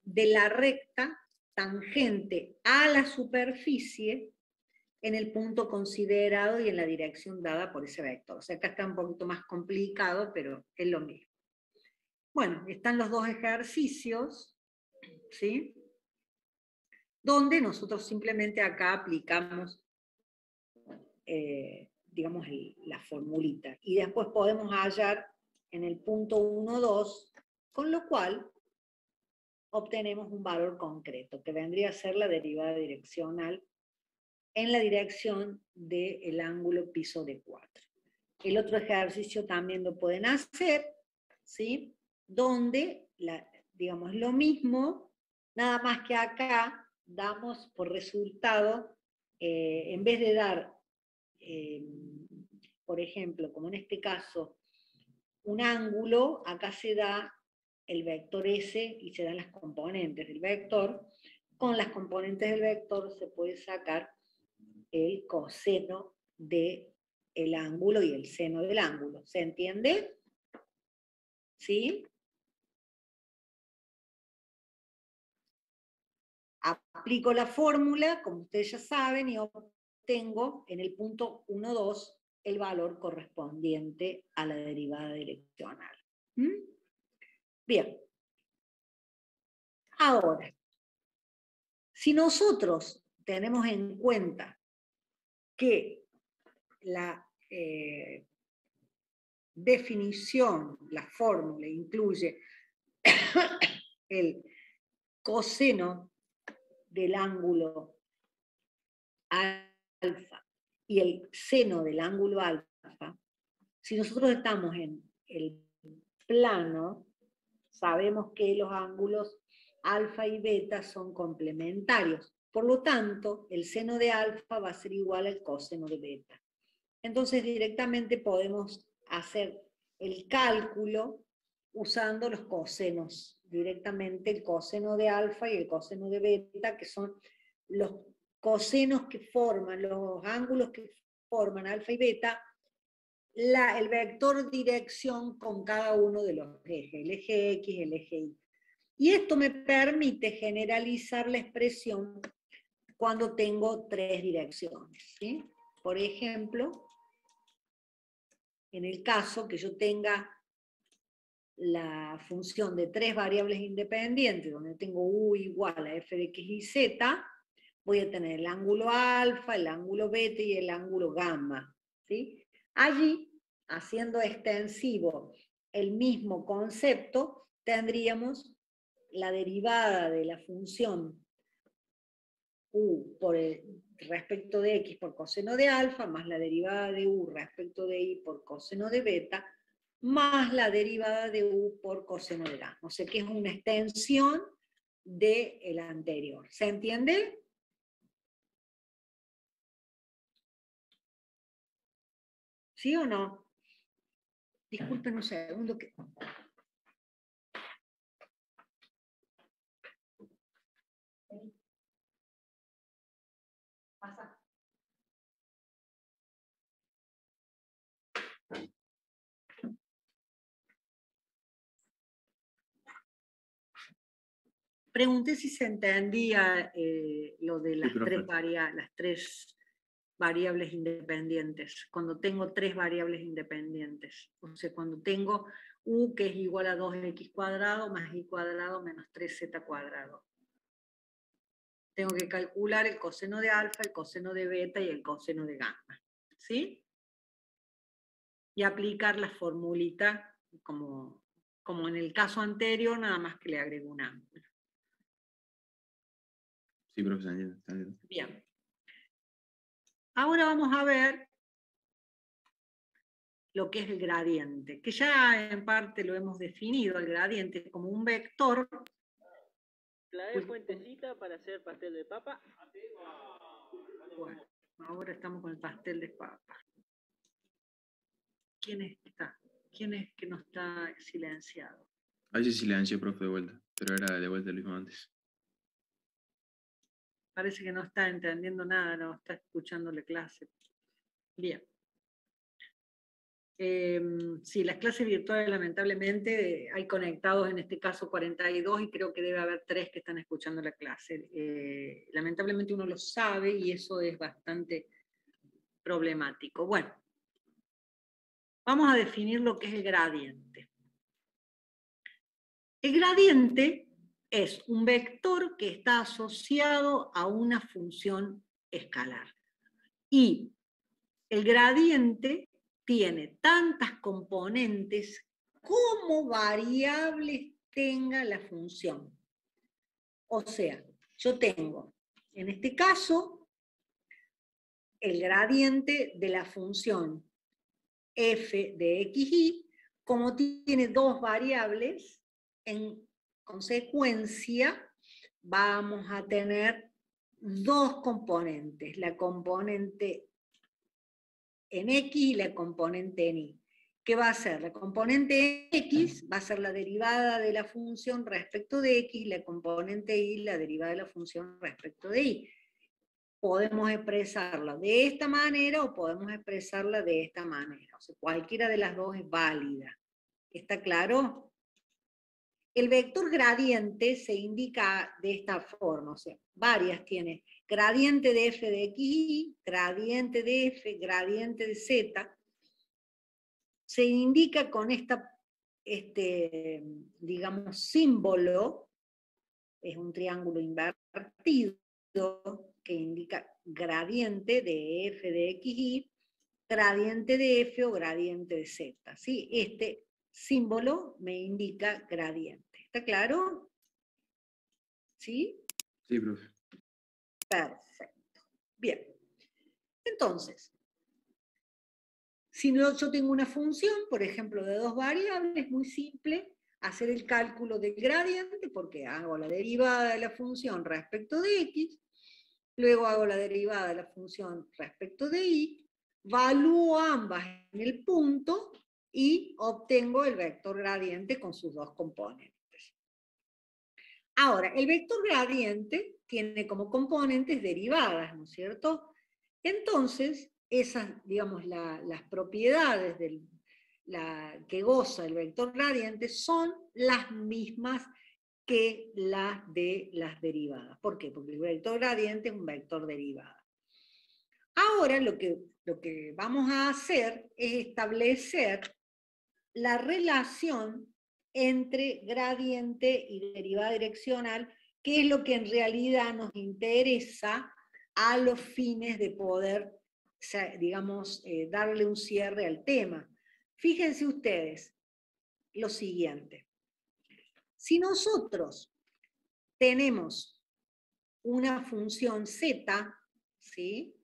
de la recta tangente a la superficie en el punto considerado y en la dirección dada por ese vector. O sea, acá está un poquito más complicado, pero es lo mismo. Bueno, están los dos ejercicios, ¿sí? Donde nosotros simplemente acá aplicamos, digamos, la formulita. Y después podemos hallar en el punto 1, 2, con lo cual obtenemos un valor concreto, que vendría a ser la derivada direccional en la dirección del ángulo piso de 4. El otro ejercicio también lo pueden hacer, ¿sí? Donde, digamos, lo mismo, nada más que acá damos por resultado, en vez de dar, por ejemplo, como en este caso, un ángulo, acá se da el vector S y se dan las componentes del vector. Con las componentes del vector se puede sacar el coseno del ángulo y el seno del ángulo. ¿Se entiende? ¿Sí? Aplico la fórmula, como ustedes ya saben, y obtengo en el punto 1, 2 el valor correspondiente a la derivada direccional. ¿Mm? Bien. Ahora, si nosotros tenemos en cuenta que definición, la fórmula incluye el coseno del ángulo alfa y el seno del ángulo alfa, si nosotros estamos en el plano, sabemos que los ángulos alfa y beta son complementarios. Por lo tanto, el seno de alfa va a ser igual al coseno de beta. Entonces, directamente podemos hacer el cálculo usando los cosenos. Directamente el coseno de alfa y el coseno de beta, que son los cosenos que forman, los ángulos que forman alfa y beta, el vector dirección con cada uno de los ejes, el eje X, el eje Y. Y esto me permite generalizar la expresión cuando tengo tres direcciones, ¿sí? Por ejemplo, en el caso que yo tenga la función de tres variables independientes, donde tengo u igual a f de x y z, voy a tener el ángulo alfa, el ángulo beta y el ángulo gamma, ¿sí? Allí, haciendo extensivo el mismo concepto, tendríamos la derivada de la función u respecto de x por coseno de alfa, más la derivada de u respecto de y por coseno de beta, más la derivada de u por coseno de gamma. O sea que es una extensión del anterior. ¿Se entiende? ¿Sí o no? Disculpen un segundo que... Pasa. Pregunté si se entendía lo de las tres variables independientes, cuando tengo tres variables independientes. O sea, cuando tengo u que es igual a 2x cuadrado más y cuadrado menos 3z cuadrado. Tengo que calcular el coseno de alfa, el coseno de beta y el coseno de gamma. ¿Sí? Y aplicar la formulita como en el caso anterior, nada más que le agrego un ángulo. Sí, profesor, entiendo. Bien. Ahora vamos a ver lo que es el gradiente, que ya en parte lo hemos definido, el gradiente como un vector. ¿Trae fuentecita para hacer pastel de papa? Bueno, ahora estamos con el pastel de papa. ¿Quién está? ¿Quién es que no está silenciado? Ahí se silenció, profe, de vuelta, pero era de vuelta lo mismo antes. Parece que no está entendiendo nada, no está escuchando la clase. Bien. Sí, las clases virtuales lamentablemente hay conectados en este caso 42 y creo que debe haber 3 que están escuchando la clase. Lamentablemente uno lo sabe y eso es bastante problemático. Bueno, vamos a definir lo que es el gradiente. El gradiente es un vector que está asociado a una función escalar. Y el gradiente tiene tantas componentes como variables tenga la función. O sea, yo tengo, en este caso, el gradiente de la función f de xy, como tiene dos variables, en consecuencia vamos a tener dos componentes, la componente en x y la componente en y. ¿Qué va a ser? La componente x va a ser la derivada de la función respecto de x, y la componente y la derivada de la función respecto de y. Podemos expresarla de esta manera o podemos expresarla de esta manera. O sea, cualquiera de las dos es válida. ¿Está claro? El vector gradiente se indica de esta forma, o sea, varias tiene. Gradiente de f de xy, gradiente de f, gradiente de z. Se indica con digamos, símbolo, es un triángulo invertido, que indica gradiente de f de xy, gradiente de f o gradiente de z. ¿Sí? Este símbolo me indica gradiente. ¿Está claro? ¿Sí? Sí, profe. Perfecto. Bien. Entonces, si no, yo tengo una función, por ejemplo, de 2 variables, muy simple, hacer el cálculo del gradiente, porque hago la derivada de la función respecto de x, luego hago la derivada de la función respecto de y, valúo ambas en el punto y obtengo el vector gradiente con sus 2 componentes. Ahora, el vector gradiente tiene como componentes derivadas, ¿no es cierto? Entonces, esas, digamos, las propiedades que goza el vector gradiente son las mismas que las de las derivadas. ¿Por qué? Porque el vector gradiente es un vector derivada. Ahora lo que vamos a hacer es establecer la relación entre gradiente y derivada direccional, que es lo que en realidad nos interesa a los fines de poder, digamos, darle un cierre al tema. Fíjense ustedes lo siguiente. Si nosotros tenemos una función z, ¿sí?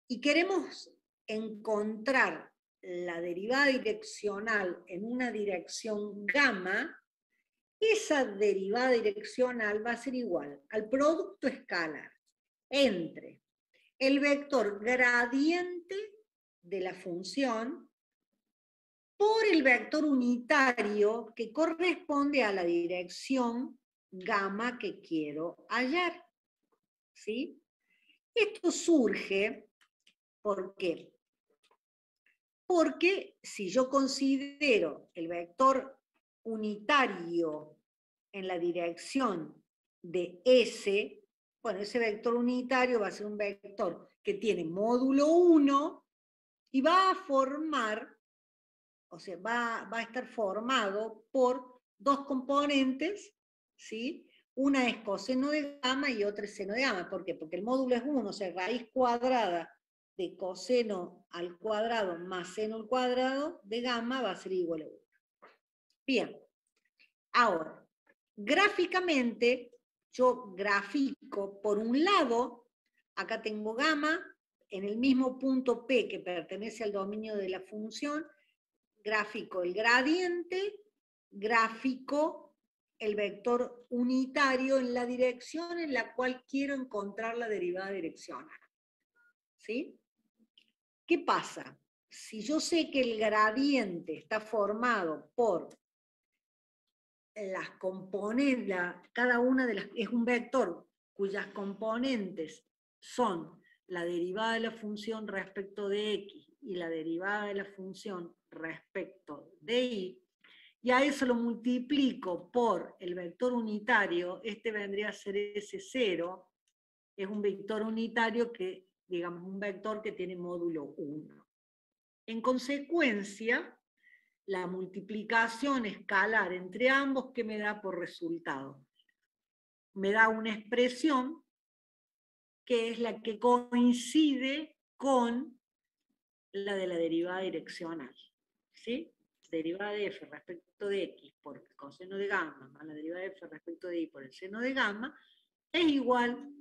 Y queremos encontrar la derivada direccional en una dirección gamma, esa derivada direccional va a ser igual al producto escalar entre el vector gradiente de la función por el vector unitario que corresponde a la dirección gamma que quiero hallar. ¿Sí? Esto surge, ¿por qué? Porque si yo considero el vector unitario en la dirección de S, bueno, ese vector unitario va a ser un vector que tiene módulo 1 y va a formar, o sea, va a estar formado por 2 componentes, ¿sí? Una es coseno de gamma y otra es seno de gamma. ¿Por qué? Porque el módulo es 1, o sea, raíz cuadrada de coseno al cuadrado más seno al cuadrado de gamma va a ser igual a 1. Bien, ahora, gráficamente, yo grafico por un lado, acá tengo gamma, en el mismo punto P que pertenece al dominio de la función, gráfico el gradiente, gráfico el vector unitario en la dirección en la cual quiero encontrar la derivada direccional. ¿Sí? ¿Qué pasa? Si yo sé que el gradiente está formado por las componentes, cada una de las, es un vector cuyas componentes son la derivada de la función respecto de x y la derivada de la función respecto de y, y a eso lo multiplico por el vector unitario, este vendría a ser S0, es un vector unitario que, digamos, un vector que tiene módulo 1. En consecuencia, la multiplicación escalar entre ambos, ¿qué me da por resultado? Me da una expresión que es la que coincide con la de la derivada direccional. ¿Sí? Derivada de f respecto de x por el coseno de gamma más la derivada de f respecto de y por el seno de gamma es igual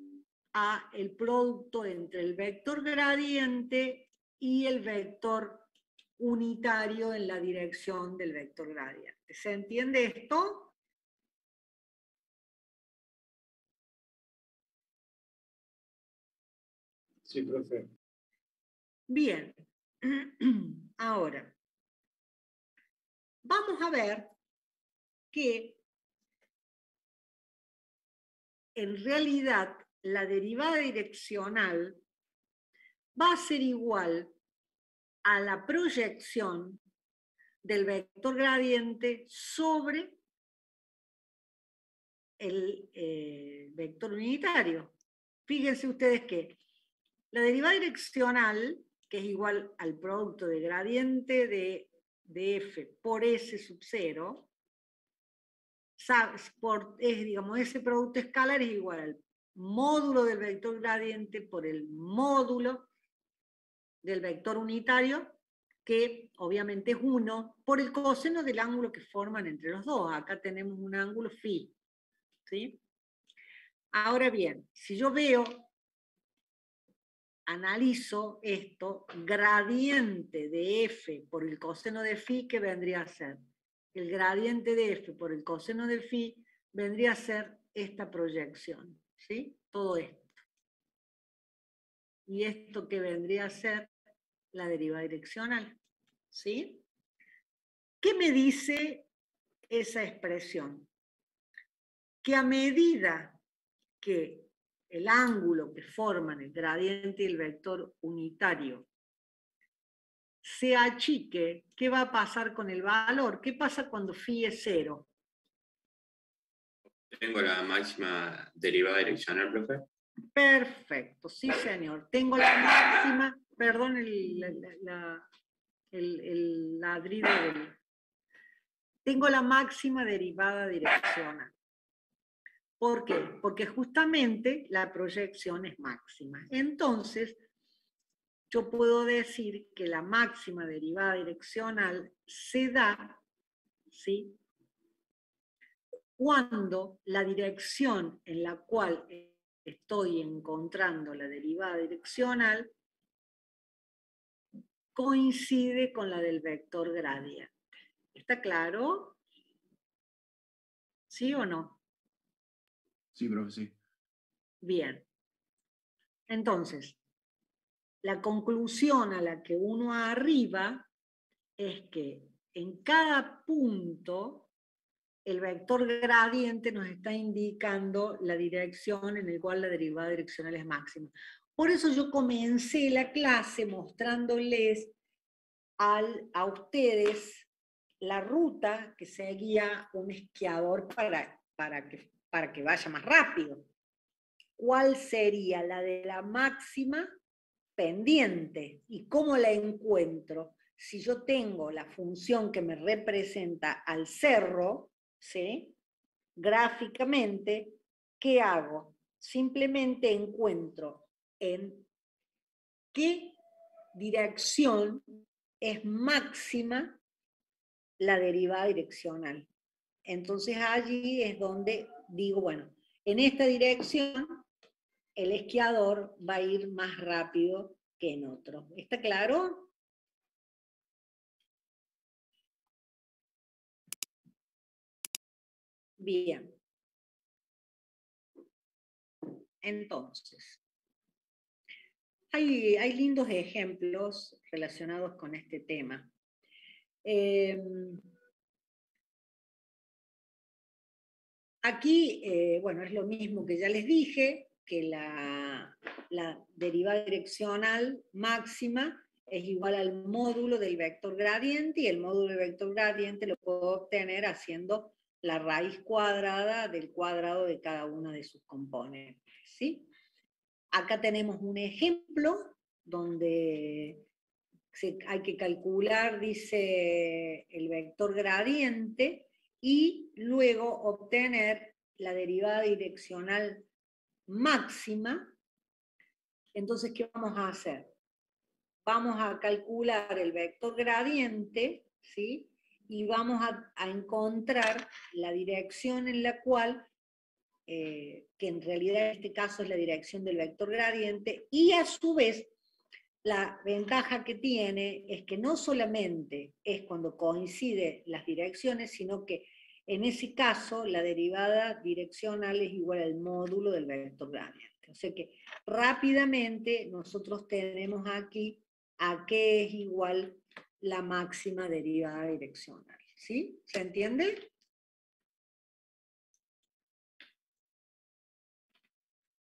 a el producto entre el vector gradiente y el vector unitario en la dirección del vector gradiente. ¿Se entiende esto? Sí, profe. Bien. Ahora, vamos a ver que en realidad la derivada direccional va a ser igual a la proyección del vector gradiente sobre el vector unitario. Fíjense ustedes que la derivada direccional, que es igual al producto de gradiente de f por s sub 0, digamos, ese producto escalar es igual al módulo del vector gradiente por el módulo del vector unitario, que obviamente es 1, por el coseno del ángulo que forman entre los dos. Acá tenemos un ángulo phi, ¿sí? Ahora bien, si yo analizo esto, gradiente de f por el coseno de phi, ¿qué vendría a ser? El gradiente de f por el coseno de phi vendría a ser esta proyección, ¿sí? Todo esto. Y esto que vendría a ser la derivada direccional, ¿sí? ¿Qué me dice esa expresión? Que a medida que el ángulo que forman el gradiente y el vector unitario se achique, ¿qué va a pasar con el valor? ¿Qué pasa cuando phi es 0? Tengo la máxima derivada direccional, profe. Perfecto, sí señor. Tengo la máxima, perdón el ladrido tengo la máxima derivada direccional. ¿Por qué? Porque justamente la proyección es máxima. Entonces, yo puedo decir que la máxima derivada direccional se da, ¿sí?, cuando la dirección en la cual estoy encontrando la derivada direccional coincide con la del vector gradiente. ¿Está claro? ¿Sí o no? Sí, profe, sí. Bien. Entonces, la conclusión a la que uno arriba es que en cada punto el vector gradiente nos está indicando la dirección en la cual la derivada direccional es máxima. Por eso yo comencé la clase mostrándoles a ustedes la ruta que seguía un esquiador para que vaya más rápido. ¿Cuál sería la de la máxima pendiente? ¿Y cómo la encuentro? Si yo tengo la función que me representa al cerro, ¿sí?, gráficamente, ¿qué hago? Simplemente encuentro en qué dirección es máxima la derivada direccional. Entonces allí es donde digo, bueno, en esta dirección el esquiador va a ir más rápido que en otro. ¿Está claro? Bien. Entonces, hay lindos ejemplos relacionados con este tema. Aquí, bueno, es lo mismo que ya les dije, que la derivada direccional máxima es igual al módulo del vector gradiente, y el módulo del vector gradiente lo puedo obtener haciendo la raíz cuadrada del cuadrado de cada uno de sus componentes, ¿sí? Acá tenemos un ejemplo donde hay que calcular, dice, el vector gradiente, y luego obtener la derivada direccional máxima. Entonces, ¿qué vamos a hacer? Vamos a calcular el vector gradiente, ¿sí?, y vamos a encontrar la dirección en la cual, que en realidad en este caso es la dirección del vector gradiente, y a su vez, la ventaja que tiene es que no solamente es cuando coinciden las direcciones, sino que en ese caso la derivada direccional es igual al módulo del vector gradiente. O sea que rápidamente nosotros tenemos aquí a qué es igual la máxima derivada direccional. ¿Sí? ¿Se entiende?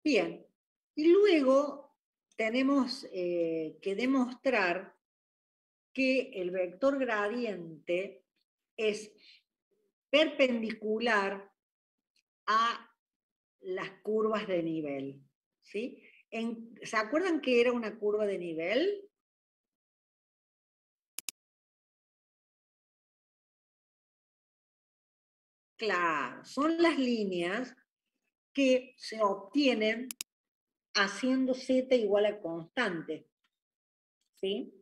Bien. Y luego tenemos que demostrar que el vector gradiente es perpendicular a las curvas de nivel, ¿sí? ¿Se acuerdan que era una curva de nivel? Claro, son las líneas que se obtienen haciendo z igual a constante. ¿sí?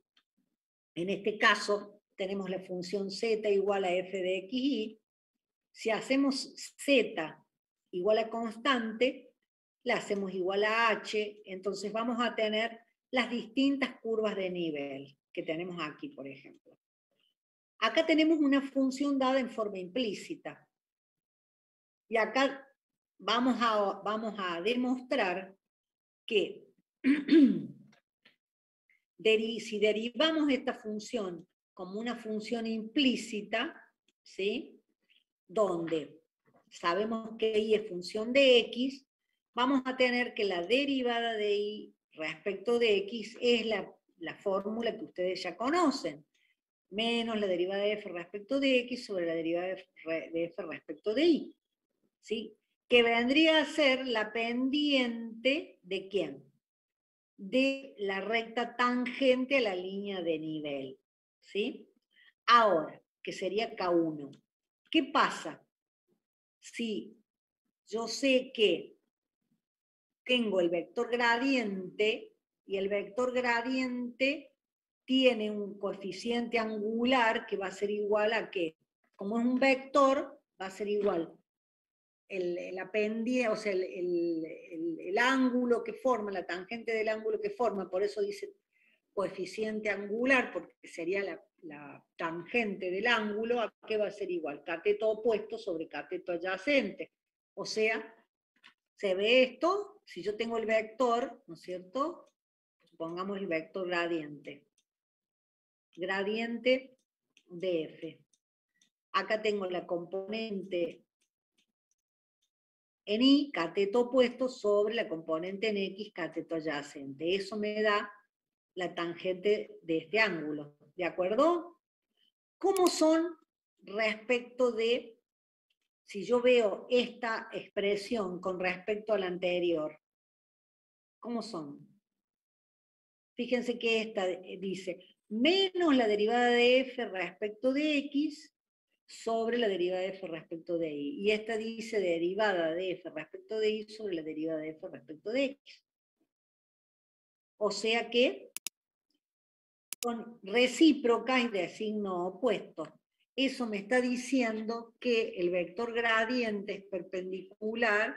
En este caso, tenemos la función z igual a f de x, y si hacemos z igual a constante, la hacemos igual a h, entonces vamos a tener las distintas curvas de nivel que tenemos aquí, por ejemplo. Acá tenemos una función dada en forma implícita. Y acá vamos a demostrar que si derivamos esta función como una función implícita, ¿sí? Donde sabemos que y es función de x, vamos a tener que la derivada de y respecto de x es la fórmula que ustedes ya conocen, menos la derivada de f respecto de x sobre la derivada de f respecto de y, ¿sí? Que vendría a ser la pendiente ¿de quién? De la recta tangente a la línea de nivel, ¿sí? Ahora, que sería K1. ¿Qué pasa? Si yo sé que tengo el vector gradiente, y el vector gradiente tiene un coeficiente angular que va a ser igual a ¿qué? Como es un vector, va a ser igual la pendiente, o sea, el ángulo que forma, la tangente del ángulo que forma, por eso dice coeficiente angular, porque sería la tangente del ángulo, ¿a qué va a ser igual? Cateto opuesto sobre cateto adyacente. O sea, se ve esto, si yo tengo el vector, ¿no es cierto? Supongamos el vector gradiente. Gradiente de f. Acá tengo la componente en y, cateto opuesto, sobre la componente en x, cateto adyacente. Eso me da la tangente de este ángulo. ¿De acuerdo? ¿Cómo son respecto de, si yo veo esta expresión con respecto a la anterior? ¿Cómo son? Fíjense que esta dice menos la derivada de f respecto de x sobre la derivada de f respecto de y. Y esta dice derivada de f respecto de y sobre la derivada de f respecto de x. O sea que son recíprocas y de signo opuesto. Eso me está diciendo que el vector gradiente es perpendicular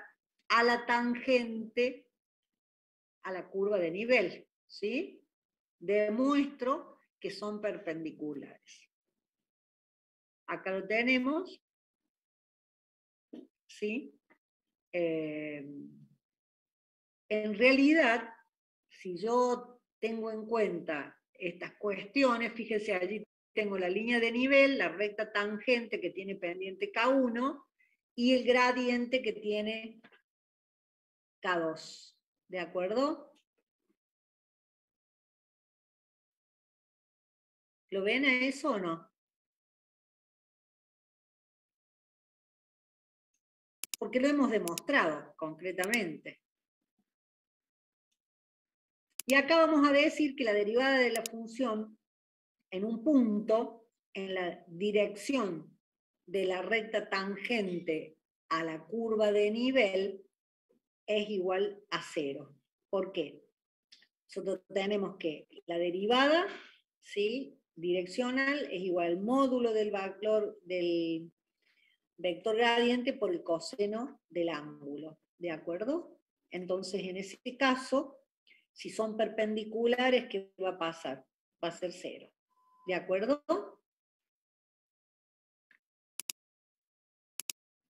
a la tangente a la curva de nivel, ¿sí? Demuestro que son perpendiculares. Acá lo tenemos, ¿sí? En realidad, si yo tengo en cuenta estas cuestiones, fíjense, allí tengo la línea de nivel, la recta tangente que tiene pendiente K1 y el gradiente que tiene K2. ¿De acuerdo? ¿Lo ven a eso o no? Porque lo hemos demostrado concretamente. Y acá vamos a decir que la derivada de la función en un punto, en la dirección de la recta tangente a la curva de nivel, es igual a 0. ¿Por qué? Nosotros tenemos que la derivada, ¿sí?, direccional es igual al módulo del vector gradiente por el coseno del ángulo. ¿De acuerdo? Entonces, en ese caso, si son perpendiculares, ¿qué va a pasar? Va a ser 0. ¿De acuerdo?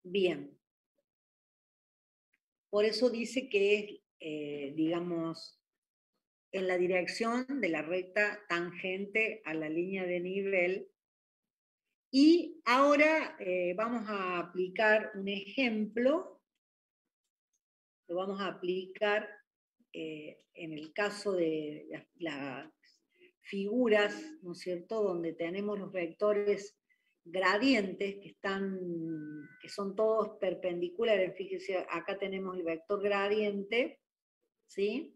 Bien. Por eso dice que es, digamos, en la dirección de la recta tangente a la línea de nivel. Y ahora vamos a aplicar un ejemplo. Lo vamos a aplicar en el caso de las figuras, ¿no es cierto?, donde tenemos los vectores gradientes que son todos perpendiculares. Fíjense, acá tenemos el vector gradiente, ¿sí?,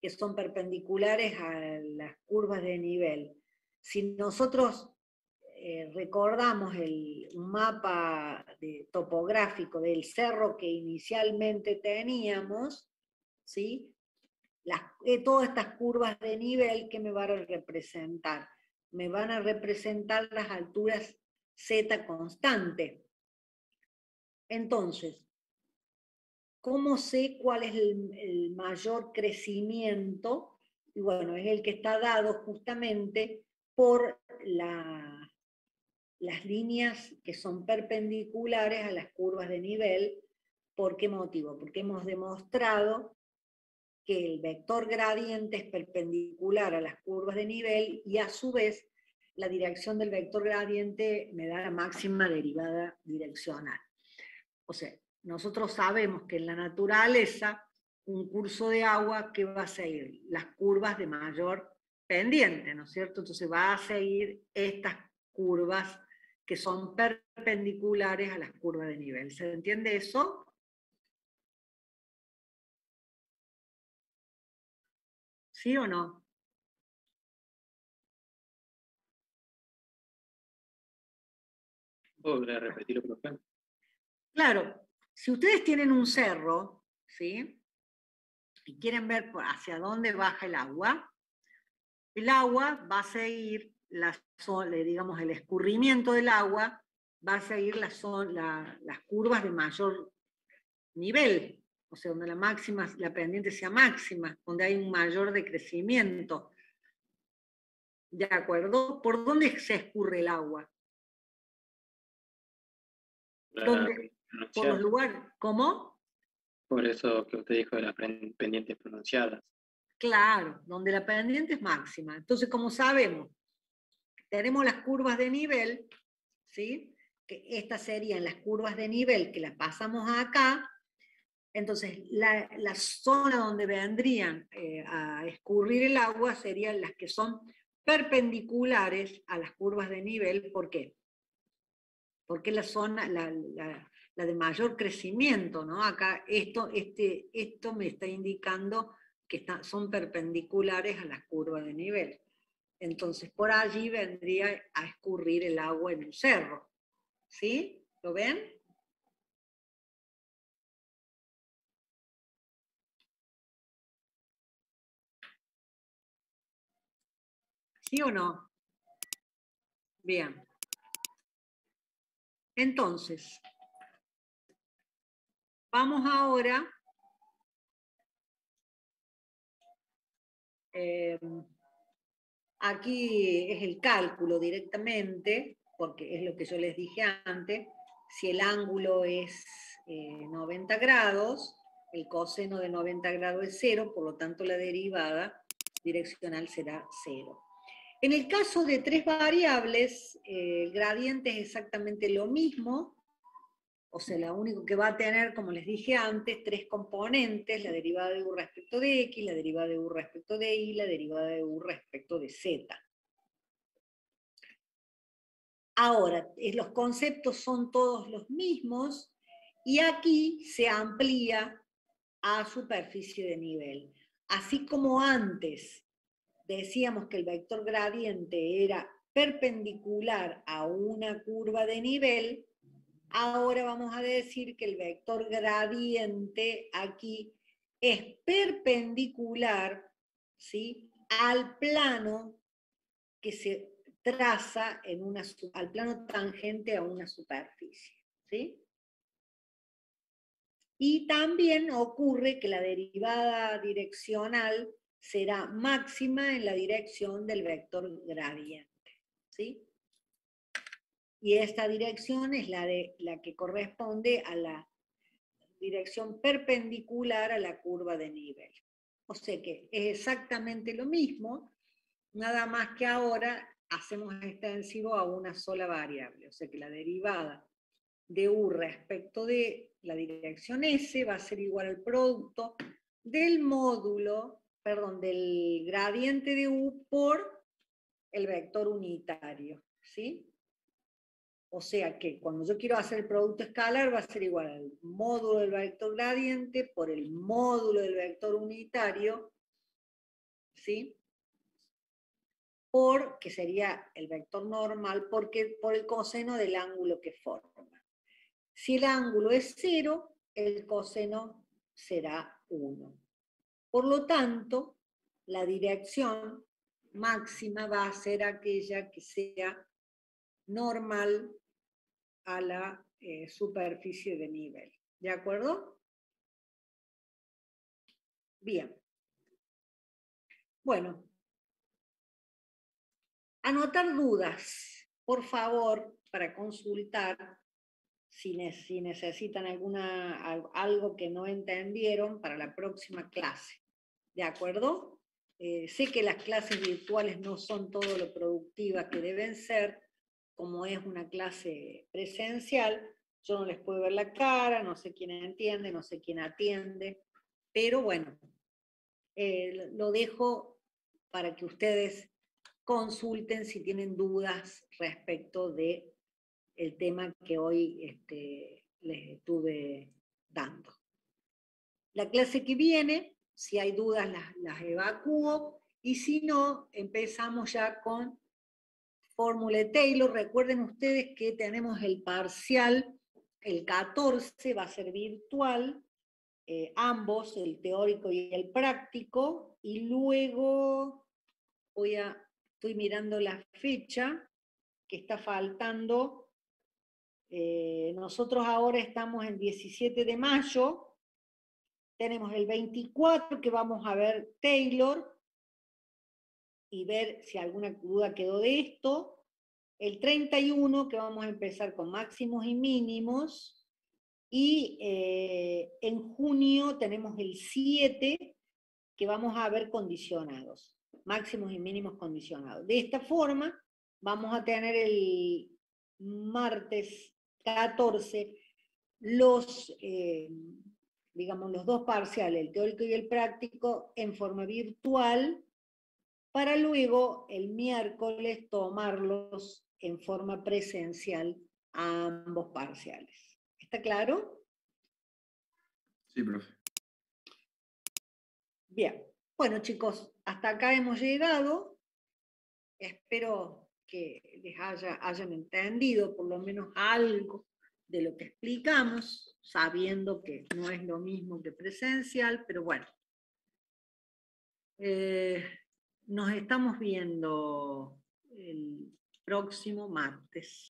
que son perpendiculares a las curvas de nivel. Si nosotros recordamos un mapa topográfico del cerro que inicialmente teníamos, ¿sí?, todas estas curvas de nivel que me van a representar. Me van a representar las alturas z constante. Entonces, ¿cómo sé cuál es el mayor crecimiento? Y bueno, es el que está dado justamente por las líneas que son perpendiculares a las curvas de nivel. ¿Por qué motivo? Porque hemos demostrado que el vector gradiente es perpendicular a las curvas de nivel y a su vez la dirección del vector gradiente me da la máxima derivada direccional. O sea, nosotros sabemos que en la naturaleza un curso de agua que va a seguir las curvas de mayor pendiente, ¿no es cierto? Entonces va a seguir estas curvas que son perpendiculares a las curvas de nivel. ¿Se entiende eso? ¿Sí o no? ¿Podría repetirlo, profe? Claro, si ustedes tienen un cerro, ¿sí? Y quieren ver hacia dónde baja el agua va a seguir digamos, el escurrimiento del agua va a seguir las curvas de mayor nivel, o sea, donde la pendiente sea máxima, donde hay un mayor decrecimiento. ¿De acuerdo? ¿Por dónde se escurre el agua? Por los lugares. ¿Cómo? Por eso que usted dijo de las pendientes pronunciadas. Claro, donde la pendiente es máxima. Entonces, como sabemos, tenemos las curvas de nivel, ¿sí? Que estas serían las curvas de nivel que las pasamos acá. Entonces, la zona donde vendrían a escurrir el agua serían las que son perpendiculares a las curvas de nivel. ¿Por qué? Porque la zona, la de mayor crecimiento, ¿no? Acá esto me está indicando que son perpendiculares a las curvas de nivel. Entonces, por allí vendría a escurrir el agua en el cerro. ¿Sí? ¿Lo ven? ¿Sí o no? Bien. Entonces, vamos ahora aquí es el cálculo directamente, porque es lo que yo les dije antes. Si el ángulo es 90 grados, el coseno de 90 grados es 0, por lo tanto la derivada direccional será 0. En el caso de 3 variables, el gradiente es exactamente lo mismo, o sea, lo único que va a tener, como les dije antes, 3 componentes: la derivada de u respecto de x, la derivada de u respecto de y, la derivada de u respecto de z. Ahora, los conceptos son todos los mismos, y aquí se amplía a superficie de nivel. Así como antes decíamos que el vector gradiente era perpendicular a una curva de nivel, ahora vamos a decir que el vector gradiente aquí es perpendicular, ¿sí?, al plano que se traza al plano tangente a una superficie. ¿Sí? Y también ocurre que la derivada direccional será máxima en la dirección del vector gradiente. ¿Sí? Y esta dirección es la que corresponde a la dirección perpendicular a la curva de nivel. O sea que es exactamente lo mismo, nada más que ahora hacemos extensivo a una sola variable. O sea que la derivada de u respecto de la dirección S va a ser igual al producto del del gradiente de u por el vector unitario. ¿Sí? O sea que cuando yo quiero hacer el producto escalar va a ser igual al módulo del vector gradiente por el módulo del vector unitario, ¿sí?, que sería el vector normal, por el coseno del ángulo que forma. Si el ángulo es 0, el coseno será 1. Por lo tanto, la dirección máxima va a ser aquella que sea normal a la superficie de nivel. ¿De acuerdo? Bien. Bueno. Anotar dudas, por favor, para consultar si necesitan algo que no entendieron para la próxima clase. ¿De acuerdo? Sé que las clases virtuales no son todo lo productivas que deben ser, como es una clase presencial. Yo no les puedo ver la cara, no sé quién entiende, no sé quién atiende, pero bueno, lo dejo para que ustedes consulten si tienen dudas respecto de el tema que hoy les estuve dando. La clase que viene, si hay dudas las evacúo, y si no, empezamos ya con fórmula de Taylor. Recuerden ustedes que tenemos el parcial, el 14 va a ser virtual, ambos, el teórico y el práctico, y luego estoy mirando la fecha que está faltando. Nosotros ahora estamos en 17 de mayo, tenemos el 24 que vamos a ver Taylor y ver si alguna duda quedó de esto, el 31 que vamos a empezar con máximos y mínimos, y en junio tenemos el 7 que vamos a ver condicionados, máximos y mínimos condicionados. De esta forma vamos a tener el martes 14 los dos parciales, el teórico y el práctico, en forma virtual, para luego el miércoles tomarlos en forma presencial a ambos parciales. ¿Está claro? Sí, profe. Bien. Bueno, chicos, hasta acá hemos llegado. Espero que les hayan entendido por lo menos algo de lo que explicamos, sabiendo que no es lo mismo que presencial, pero bueno. Nos estamos viendo el próximo martes.